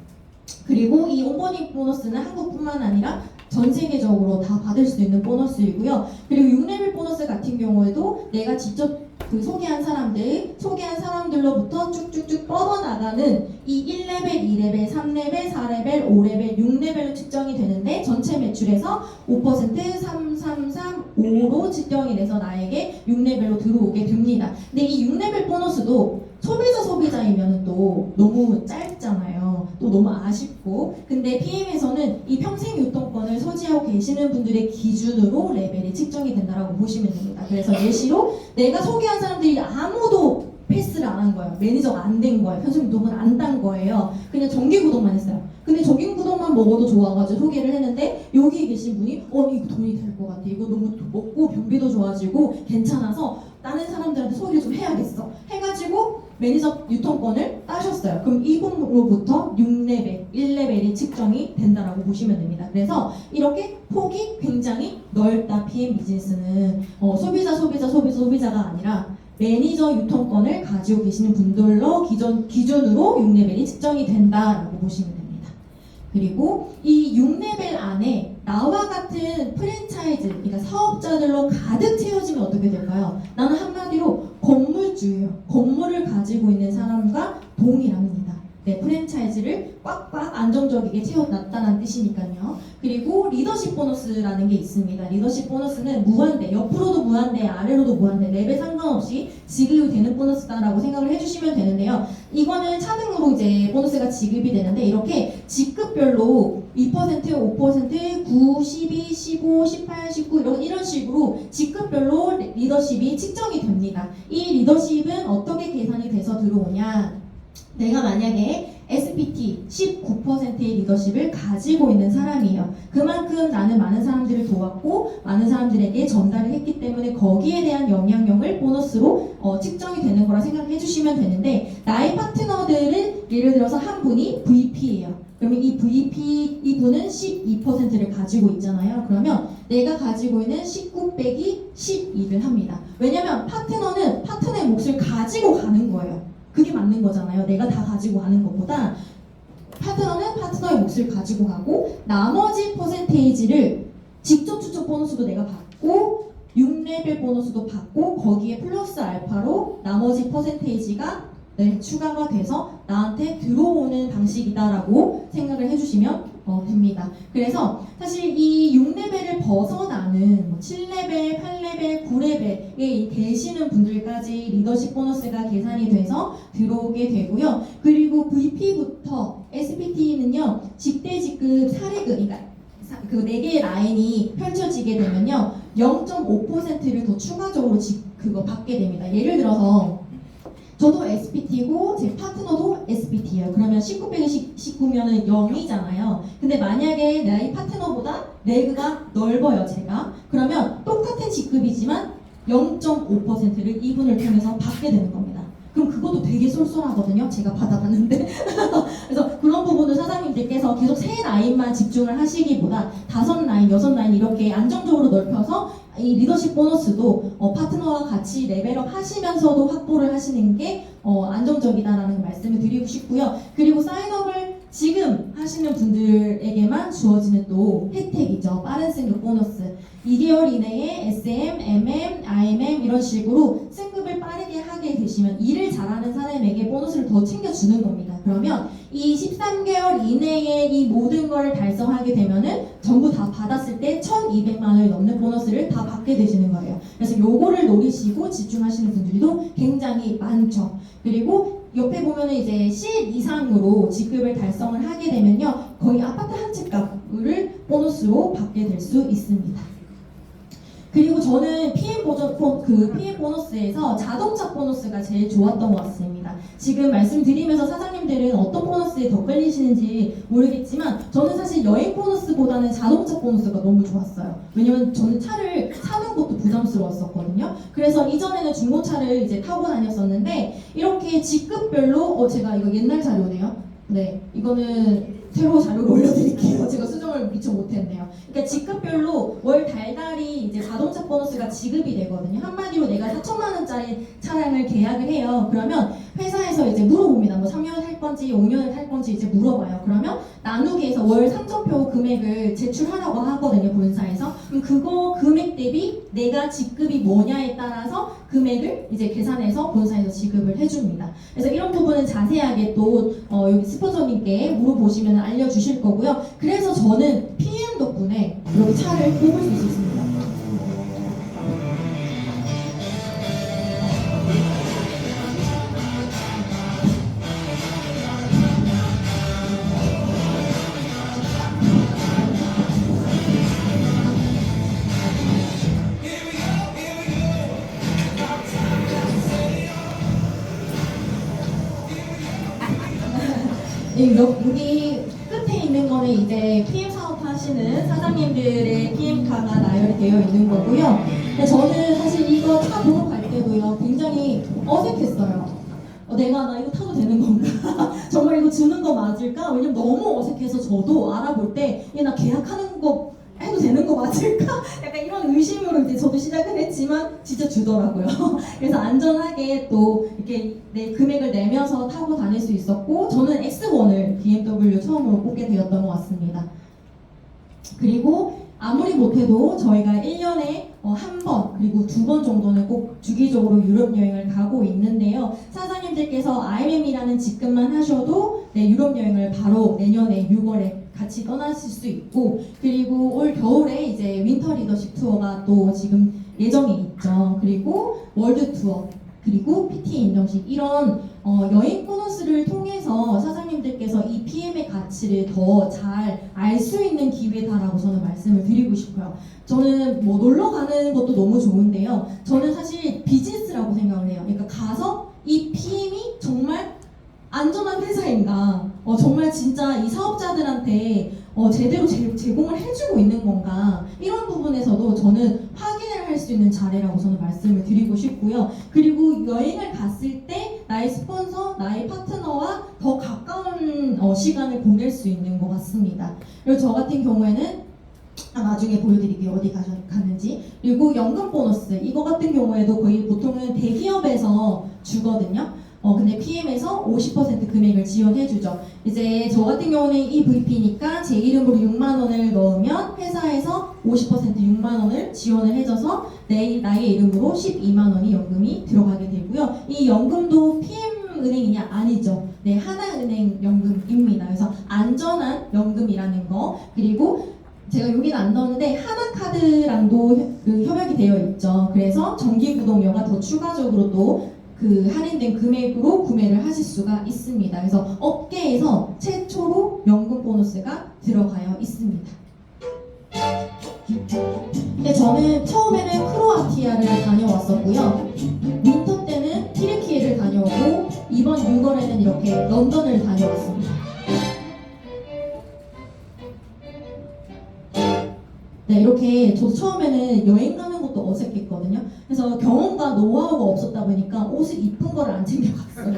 그리고 이 온보딩 보너스는 한국뿐만 아니라 전 세계적으로 다 받을 수 있는 보너스이고요. 그리고 6레벨 보너스 같은 경우에도 내가 직접 그 소개한 사람들로부터 쭉쭉쭉 뻗어나가는 이 1레벨, 2레벨, 3레벨, 4레벨, 5레벨, 6레벨로 측정이 되는데 전체 매출에서 5%, 3, 3, 3, 5로 측정이 돼서 나에게 6레벨로 들어오게 됩니다. 근데 이 6레벨 보너스도 소비자이면 또 너무 짧잖아요. 또 너무 아쉽고. 근데 PM에서는 이 평생 유통권을 소지하고 계시는 분들의 기준으로 레벨이 측정이 된다라고 보시면 됩니다. 그래서 예시로 내가 소개한 사람들이 아무도 패스를 안 한 거예요. 매니저가 안 된 거예요. 평생 유통권 안 딴 거예요. 그냥 정기구독만 했어요. 근데 정기구독만 먹어도 좋아가지고 소개를 했는데 여기 계신 분이 이거 돈이 될 것 같아. 이거 너무 먹고 변비도 좋아지고 괜찮아서 다른 사람들한테 소개를 좀 해야겠어. 해가지고 매니저 유통권을 따셨어요. 그럼 이분으로부터 6레벨, 1레벨이 측정이 된다라고 보시면 됩니다. 그래서 이렇게 폭이 굉장히 넓다. PM 비즈니스는 소비자가 아니라 매니저 유통권을 가지고 계시는 분들로 기준으로 6레벨이 측정이 된다라고 보시면 됩니다. 그리고 이 6레벨 안에 나와 같은 프랜차이즈, 그러니까 사업자들로 가득 채워지면 어떻게 될까요? 나는 한마디로 건물주예요. 건물을 가지고 있는 사람과 동일합니다. 네, 프랜차이즈를 꽉꽉 안정적이게 채워놨다는 뜻이니까요. 그리고 리더십 보너스라는 게 있습니다. 리더십 보너스는 무한대, 옆으로도 무한대, 아래로도 무한대, 레벨 상관없이 지급이 되는 보너스다라고 생각을 해주시면 되는데요. 이거는 차등으로 이제 보너스가 지급이 되는데 이렇게 직급별로 2%, 5%, 9, 12, 15, 18, 19 이런 식으로 직급별로 리더십이 측정이 됩니다. 이 리더십은 어떻게 계산이 돼서 들어오냐? 내가 만약에 SPT 19%의 리더십을 가지고 있는 사람이에요. 그만큼 나는 많은 사람들을 도왔고 많은 사람들에게 전달을 했기 때문에 거기에 대한 영향력을 보너스로 측정이 되는 거라 생각해 주시면 되는데, 나의 파트너들은 예를 들어서 한 분이 VP예요. 그러면 이 VP 이분은 12%를 가지고 있잖아요. 그러면 내가 가지고 있는 19 빼기 12를 합니다. 왜냐면 파트너는 파트너의 몫을 가지고 가는 거예요. 그게 맞는 거잖아요. 내가 다 가지고 가는 것보다 파트너는 파트너의 몫을 가지고 가고, 나머지 퍼센테이지를 직접 추적 보너스도 내가 받고 6레벨 보너스도 받고 거기에 플러스 알파로 나머지 퍼센테이지가 추가가 돼서 나한테 들어오는 방식이다라고 생각을 해주시면 됩니다. 그래서 사실 이 6레벨을 벗어나는 7레벨, 8레벨, 9레벨에 계시는 분들까지 리더십 보너스가 계산이 돼서 들어오게 되고요. 그리고 VP부터 SPT는요, 직대직급 사례급, 그러니까 그 4개의 라인이 펼쳐지게 되면요, 0.5%를 더 추가적으로 그거 받게 됩니다. 예를 들어서 저도 SPT고 제 파트너도 SPT예요. 그러면 19 빼기 19면은 0이잖아요. 근데 만약에 나의 파트너보다 레그가 넓어요, 제가. 그러면 똑같은 직급이지만 0.5%를 이분을 통해서 받게 되는 겁니다. 그럼 그것도 되게 쏠쏠하거든요. 제가 받아봤는데. 그래서 그런 부분을 사장님들께서 계속 세 라인만 집중을 하시기보다 5라인, 6라인 이렇게 안정적으로 넓혀서 이 리더십 보너스도 파트너와 같이 레벨업 하시면서도 확보를 하시는 게 안정적이다라는 말씀을 드리고 싶고요. 그리고 사인업을 지금 하시는 분들에게만 주어지는 또 혜택이죠. 빠른 승급 보너스. 2개월 이내에 SM, MM, IMM 이런 식으로 승급을 빠르게 하게 되시면 일을 잘하는 사람에게 보너스를 더 챙겨주는 겁니다. 그러면 이 13개월 이내에 이 모든 걸 달성하게 되면은 전부 다 받았을 때 1,200만 원이 넘는 보너스를 다 받게 되시는 거예요. 그래서 요거를 노리시고 집중하시는 분들도 굉장히 많죠. 그리고 옆에 보면은 이제 C 이상으로 직급을 달성을 하게 되면요, 거의 아파트 한 채 값을 보너스로 받게 될 수 있습니다. 그리고 저는 PM 보너스에서 자동차 보너스가 제일 좋았던 것 같습니다. 지금 말씀드리면서 사장님들은 어떤 보너스에 더 끌리시는지 모르겠지만 저는 사실 여행 보너스보다는 자동차 보너스가 너무 좋았어요. 왜냐면 저는 차를 사는 것도 부담스러웠었거든요. 그래서 이전에는 중고차를 이제 타고 다녔었는데 이렇게 직급별로 제가 이거 옛날 자료네요. 네, 이거는 새로 자료를 올려드릴게요. 제가 수정을 미처 못했네요. 그러니까 직급별로 월 달달이 이제 자동차 보너스가 지급이 되거든요. 한마디로 내가 4천만 원짜리 차량을 계약을 해요. 그러면 회사에서 이제 물어봅니다. 뭐 3년을 탈 건지 5년을 탈 건지 이제 물어봐요. 그러면 나누기 해서 월 상점표 금액을 제출하라고 하거든요, 본사에서. 그럼 그거 금액 대비 내가 직급이 뭐냐에 따라서 금액을 이제 계산해서 본사에서 지급을 해줍니다. 그래서 이런 부분은 자세하게 또 여기 스폰서님께 물어보시면 알려주실 거고요. 그래서 저는 PM 덕분에 이렇게 차를 뽑을 수 있었습니다. 여기 끝에 있는 거는 이제 PM 사업 하시는 사장님들의 PM카가 나열이 되어 있는 거고요. 근데 저는 사실 이거 차 보러 갈 때도요, 굉장히 어색했어요. 나 이거 타도 되는 건가? 정말 이거 주는 거 맞을까? 왜냐면 너무 어색해서 저도 알아볼 때 나 계약하는 거 해도 되는 거 맞을까? 약간 이런 의심으로 이제 저도 시작을 했지만 진짜 주더라고요. 그래서 안전하게 또 이렇게 내 금액을 내면서 타고 다닐 수 있었고, 저는 X1을 BMW 처음으로 뽑게 되었던 것 같습니다. 그리고 아무리 못해도 저희가 1년에 한 번 그리고 2번 정도는 꼭 주기적으로 유럽 여행을 가고 있는데요. 사장님들께서 IMM이라는 직급만 하셔도 유럽 여행을 바로 내년에 6월에 같이 떠나실 수 있고, 그리고 올 겨울에 이제 윈터 리더십 투어가 또 지금 예정이 있죠. 그리고 월드 투어, 그리고 PT 인정식, 이런 여행 보너스를 통해서 사장님들께서 이 PM의 가치를 더 잘 알 수 있는 기회다라고 저는 말씀을 드리고 싶어요. 저는 뭐 놀러 가는 것도 너무 좋은데요. 저는 사실 비즈니스라고 생각을 해요. 그러니까 가서 이 PM이 정말 안전한 회사인가? 정말 진짜 이 사업자들한테 제대로 제공을 해주고 있는 건가? 이런 부분에서도 저는 확인을 할 수 있는 자리라고 저는 말씀을 드리고 싶고요. 그리고 여행을 갔을 때 나의 스폰서, 나의 파트너와 더 가까운 시간을 보낼 수 있는 것 같습니다. 그리고 저 같은 경우에는 나중에 보여드릴게요. 어디 갔는지. 그리고 연금 보너스 이거 같은 경우에도 거의 보통은 대기업에서 주거든요. 근데 PM에서 50% 금액을 지원해주죠. 이제 저 같은 경우는 EVP니까 제 이름으로 6만 원을 넣으면 회사에서 50% 6만 원을 지원을 해줘서 나의 이름으로 12만 원이 연금이 들어가게 되고요. 이 연금도 PM은행이냐? 아니죠. 네, 하나은행 연금입니다. 그래서 안전한 연금이라는 거. 그리고 제가 여기는 안 넣었는데 하나카드랑도 협약이 되어 있죠. 그래서 정기구독료가 더 추가적으로 또 할인된 금액으로 구매를 하실 수가 있습니다. 그래서 업계에서 최초로 연금 보너스가 들어가어 있습니다. 근데 저는 처음에는 크로아티아를 다녀왔었고요. 윈터 때는 튀르키예를 다녀오고 이번 6월에는 이렇게 런던을 다녀왔습니다. 네, 이렇게 저도 처음에는 여행 가는 것도 어색했거든요. 그래서 경험과 노하우가 없었다 보니까 옷을 이쁜 거를 안 챙겨갔어요.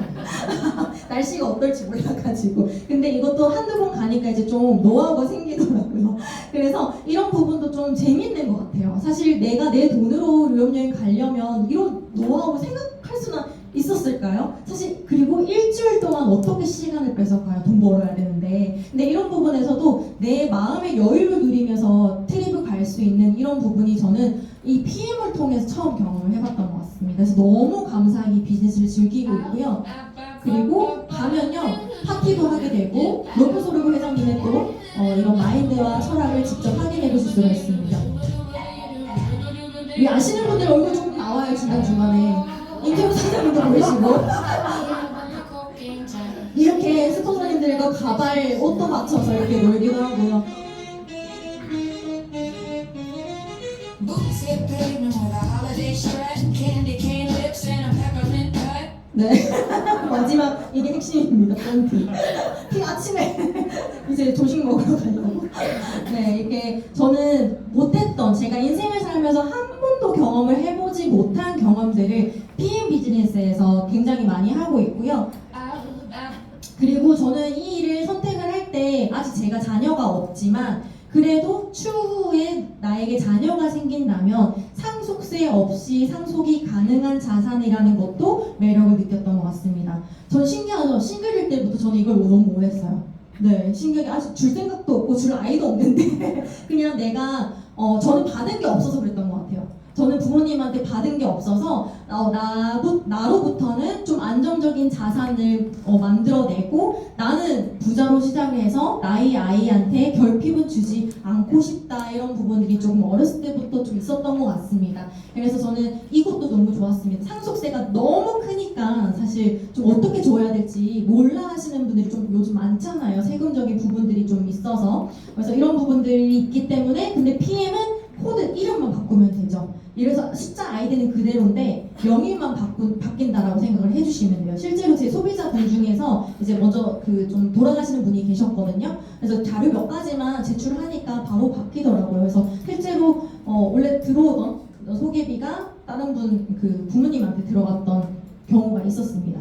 날씨가 어떨지 몰라가지고. 근데 이것도 한두 번 가니까 이제 좀 노하우가 생기더라고요. 그래서 이런 부분도 좀 재밌는 것 같아요. 사실 내가 내 돈으로 유럽여행 가려면 이런 노하우 생각할 수나 있었을까요? 사실 그리고 일주일 동안 어떻게 시간을 뺏어가요? 돈 벌어야 되는데. 근데 이런 부분에서도 내 마음의 여유를 누리면서 트립을 갈 수 있는 이런 부분이 저는 이 PM을 통해서 처음 경험을 해봤던 것 같습니다. 그래서 너무 감사하게 비즈니스를 즐기고 있고요. 그리고 가면요 파티도 하게 되고 로프스 오르고 회장님의 또 이런 마인드와 철학을 직접 확인해 보실 수가 있습니다. 이 아시는 분들 얼굴 조금 나와요 중간중간에. 인터뷰 사장님도 보이시고 이렇게 스폰서님들과 가발 옷도 맞춰서 이렇게 놀기도 하고요. 네 마지막 이게 핵심입니다. 팬티 아침에 이제 조식 먹으러 가려고. 네, 이게 저는 못했던 제가 인생을 살면서 한 번도 경험을 해보지 못한 경험들을 PM 비즈니스에서 굉장히 많이 하고 있고요. 그리고 저는 이 일을 선택을 할 때 아직 제가 자녀가 없지만 그래도 추후에 나에게 자녀가 생긴다면 상속세 없이 상속이 가능한 자산이라는 것도 매력을 느꼈던 것 같습니다. 전 신기하죠? 싱글일 때부터 저는 이걸 너무 원했어요. 네, 신기하게 아직 줄 생각도 없고 줄 아이도 없는데 그냥 내가 저는 받은 게 없어서 그랬던 것 같아요. 저는 부모님한테 받은 게 없어서 나로부터는 좀 안정적인 자산을 만들어내고 나는 부자로 시작을 해서 나의 아이한테 결핍은 주지 않고 싶다 이런 부분들이 조금 어렸을 때부터 좀 있었던 것 같습니다. 그래서 저는 이것도 너무 좋았습니다. 상속세가 너무 크니까 사실 좀 어떻게 줘야 될지 몰라 하시는 분들이 좀 요즘 많잖아요. 세금적인 부분들이 좀 있어서. 그래서 이런 부분들이 있기 때문에 근데 PM은 코드 이름만 바꾸면 되죠. 이래서 숫자 아이디는 그대로인데 명의만 바뀐다라고 생각을 해주시면 돼요. 실제로 제 소비자분 중에서 이제 먼저 좀 돌아가시는 분이 계셨거든요. 그래서 자료 몇 가지만 제출하니까 바로 바뀌더라고요. 그래서 실제로 원래 들어오던 소개비가 다른 분 부모님한테 들어갔던 경우가 있었습니다.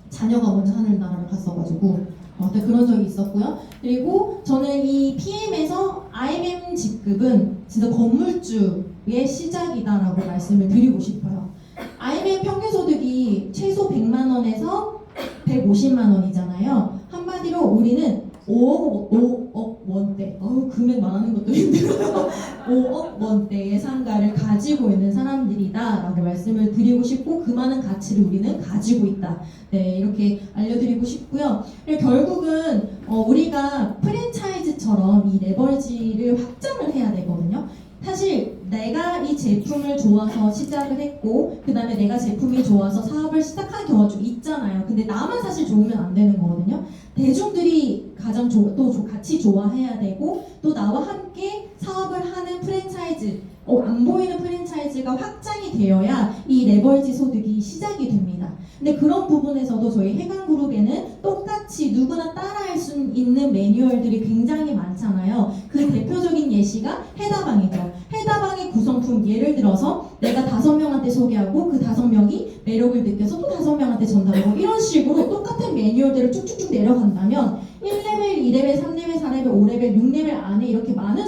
자녀가 먼저 하늘나라를 갔어가지고 그런 적이 있었고요. 그리고 저는 이 PM에서 IMM 직급은 진짜 건물주의 시작이다라고 말씀을 드리고 싶어요. IMM 평균 소득이 최소 100만 원에서 150만 원이잖아요. 한마디로 우리는 5억 원대, 금액 말하는 것도 힘들어요. 5억 원대의 상가를 가지고 있는 사람들이다 라고 말씀을 드리고 싶고 그 많은 가치를 우리는 가지고 있다. 네, 이렇게 알려드리고 싶고요. 결국은 우리가 프랜차이즈처럼 이 레버리지를 확장을 해야 되거든요. 사실 내가 이 제품을 좋아서 시작을 했고 그 다음에 내가 제품이 좋아서 사업을 시작한 경우가 좀 있잖아요. 근데 나만 사실 좋으면 안 되는 거거든요. 대중들이 가장 또 같이 좋아해야 되고 또 나와 함께 사업을 하는 프랜차이즈 안 보이는 프랜차이즈 프랜차이즈가 확장이 되어야 이 레버리지 소득이 시작이 됩니다. 근데 그런 부분에서도 저희 해강그룹에는 똑같이 누구나 따라할 수 있는 매뉴얼들이 굉장히 많잖아요. 그 대표적인 예시가 해다방이죠. 해다방의 구성품, 예를 들어서 내가 5명한테 소개하고 그 5명이 매력을 느껴서 또 5명한테 전달하고 이런 식으로 똑같은 매뉴얼들을 쭉쭉쭉 내려간다면 1레벨, 2레벨, 3레벨, 4레벨, 5레벨, 6레벨 안에 이렇게 많은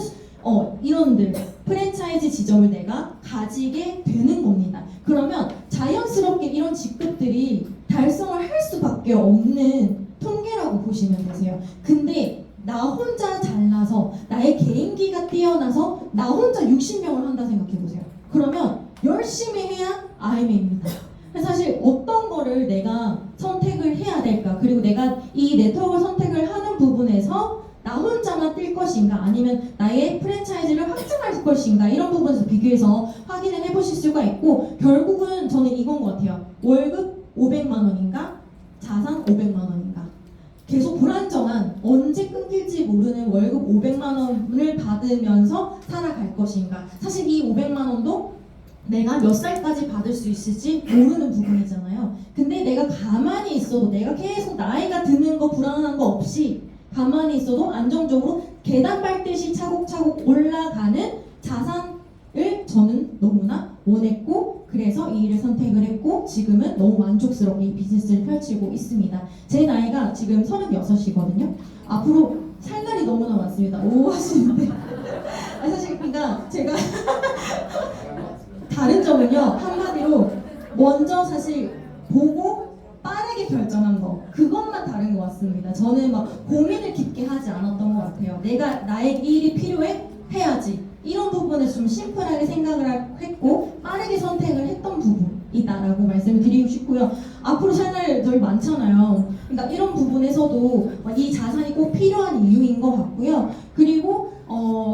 인원들, 프랜차이즈 지점을 내가 가지게 되는 겁니다. 그러면 자연스럽게 이런 직급들이 달성을 할 수밖에 없는 통계라고 보시면 되세요. 근데 나 혼자 잘나서 나의 개인기가 뛰어나서 나 혼자 60명을 한다 생각해보세요. 그러면 열심히 해야 IMA입니다. 사실 어떤 거를 내가 선택을 해야 될까, 그리고 내가 이 네트워크를 선택을 하는 부분에서 나 혼자만 뛸 것인가 아니면 나의 프랜차이즈를 확장할 것인가, 이런 부분에서 비교해서 확인을 해보실 수가 있고, 결국은 저는 이건 것 같아요. 월급 500만 원인가 자산 500만 원인가, 계속 불안정한, 언제 끊길지 모르는 월급 500만 원을 받으면서 살아갈 것인가. 사실 이 500만 원도 내가 몇 살까지 받을 수 있을지 모르는 부분이잖아요. 근데 내가 가만히 있어도, 내가 계속 나이가 드는 거 불안한 거 없이 가만히 있어도 안정적으로 계단 밟듯이 차곡차곡 올라가는 자산을 저는 너무나 원했고, 그래서 이 일을 선택을 했고 지금은 너무 만족스럽게 이 비즈니스를 펼치고 있습니다. 제 나이가 지금 36이거든요. 앞으로 살 날이 너무나 많습니다. 오 하시는데 사실 그러니까 제가 다른 점은요, 한마디로 먼저 사실 보고 빠르게 결정한 거, 그것만 다른 것 같습니다. 저는 막 고민을 깊게 하지 않았던 것 같아요. 내가 나의 이 일이 필요해? 해야지. 이런 부분에 좀 심플하게 생각을 했고 빠르게 선택을 했던 부분이다라고 말씀을 드리고 싶고요. 앞으로 살 날 덜 많잖아요. 그러니까 이런 부분에서도 이 자산이 꼭 필요한 이유인 것 같고요. 그리고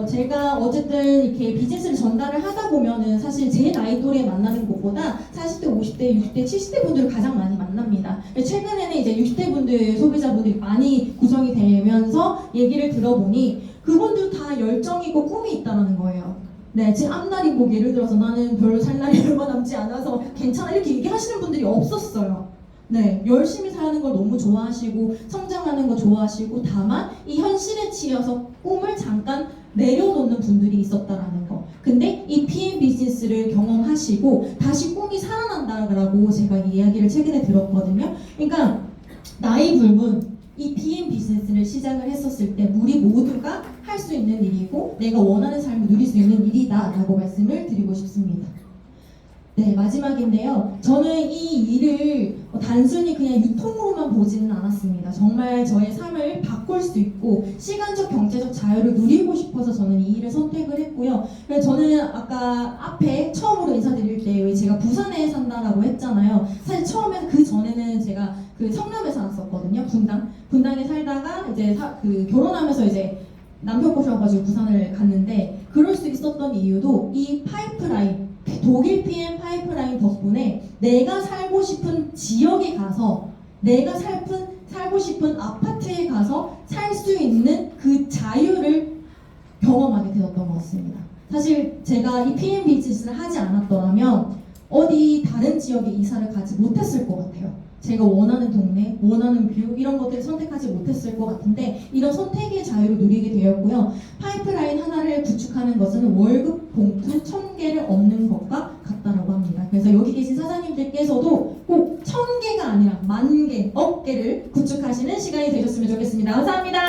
제가 어쨌든 이렇게 비즈니스를 전달을 하다 보면은 사실 제 나이 또래 만나는 것보다 40대, 50대, 60대, 70대 분들을 가장 많이 만납니다. 최근에는 이제 60대 분들, 소비자분들이 많이 구성이 되면서 얘기를 들어보니 그분들 다 열정이고 꿈이 있다는 거예요. 네, 제 앞날이 뭐 예를 들어서 나는 별로 살 날이 얼마 남지 않아서 괜찮아 이렇게 얘기하시는 분들이 없었어요. 네, 열심히 사는 걸 너무 좋아하시고 성장하는 거 좋아하시고, 다만 이 현실에 치여서 꿈을 잠깐 내려놓는 분들이 있었다라는 거. 근데 이 PM 비즈니스를 경험하시고 다시 꿈이 살아난다라고 제가 이야기를 최근에 들었거든요. 그러니까 나이 불문 이 PM 비즈니스를 시작을 했었을 때 우리 모두가 할 수 있는 일이고 내가 원하는 삶을 누릴 수 있는 일이다 라고 말씀을 드리고 싶습니다. 네, 마지막인데요. 저는 이 일을 단순히 그냥 유통으로만 보지는 않았습니다. 정말 저의 삶을 바꿀 수 있고 시간적 경제적 자유를 누리고 싶어서 저는 이 일을 선택을 했고요. 그래서 저는 아까 앞에 처음으로 인사드릴 때 왜 제가 부산에 산다라고 했잖아요. 사실 처음에는 그 전에는 제가 그 성남에 살았었거든요. 분당에 살다가 이제 결혼하면서 이제 남편 꼬셔가지고 부산을 갔는데, 그럴 수 있었던 이유도 이 파이프라인, 독일 PM 파이프라인 덕분에 내가 살고 싶은 지역에 가서, 내가 살고 싶은 아파트에 가서 살 수 있는 그 자유를 경험하게 되었던 것 같습니다. 사실 제가 이 PM 비즈니스를 하지 않았더라면 어디 다른 지역에 이사를 가지 못했을 것 같아요. 제가 원하는 동네, 원하는 뷰 이런 것들을 선택하지 못했을 것 같은데 이런 선택의 자유를 누리게 되었고요. 파이프라인 하나를 구축하는 것은 월급 봉투 1000개를 얻는 것과 같다라고 합니다. 그래서 여기 계신 사장님들께서도 꼭 1000개가 아니라 10,000개, 10개를 구축하시는 시간이 되셨으면 좋겠습니다. 감사합니다.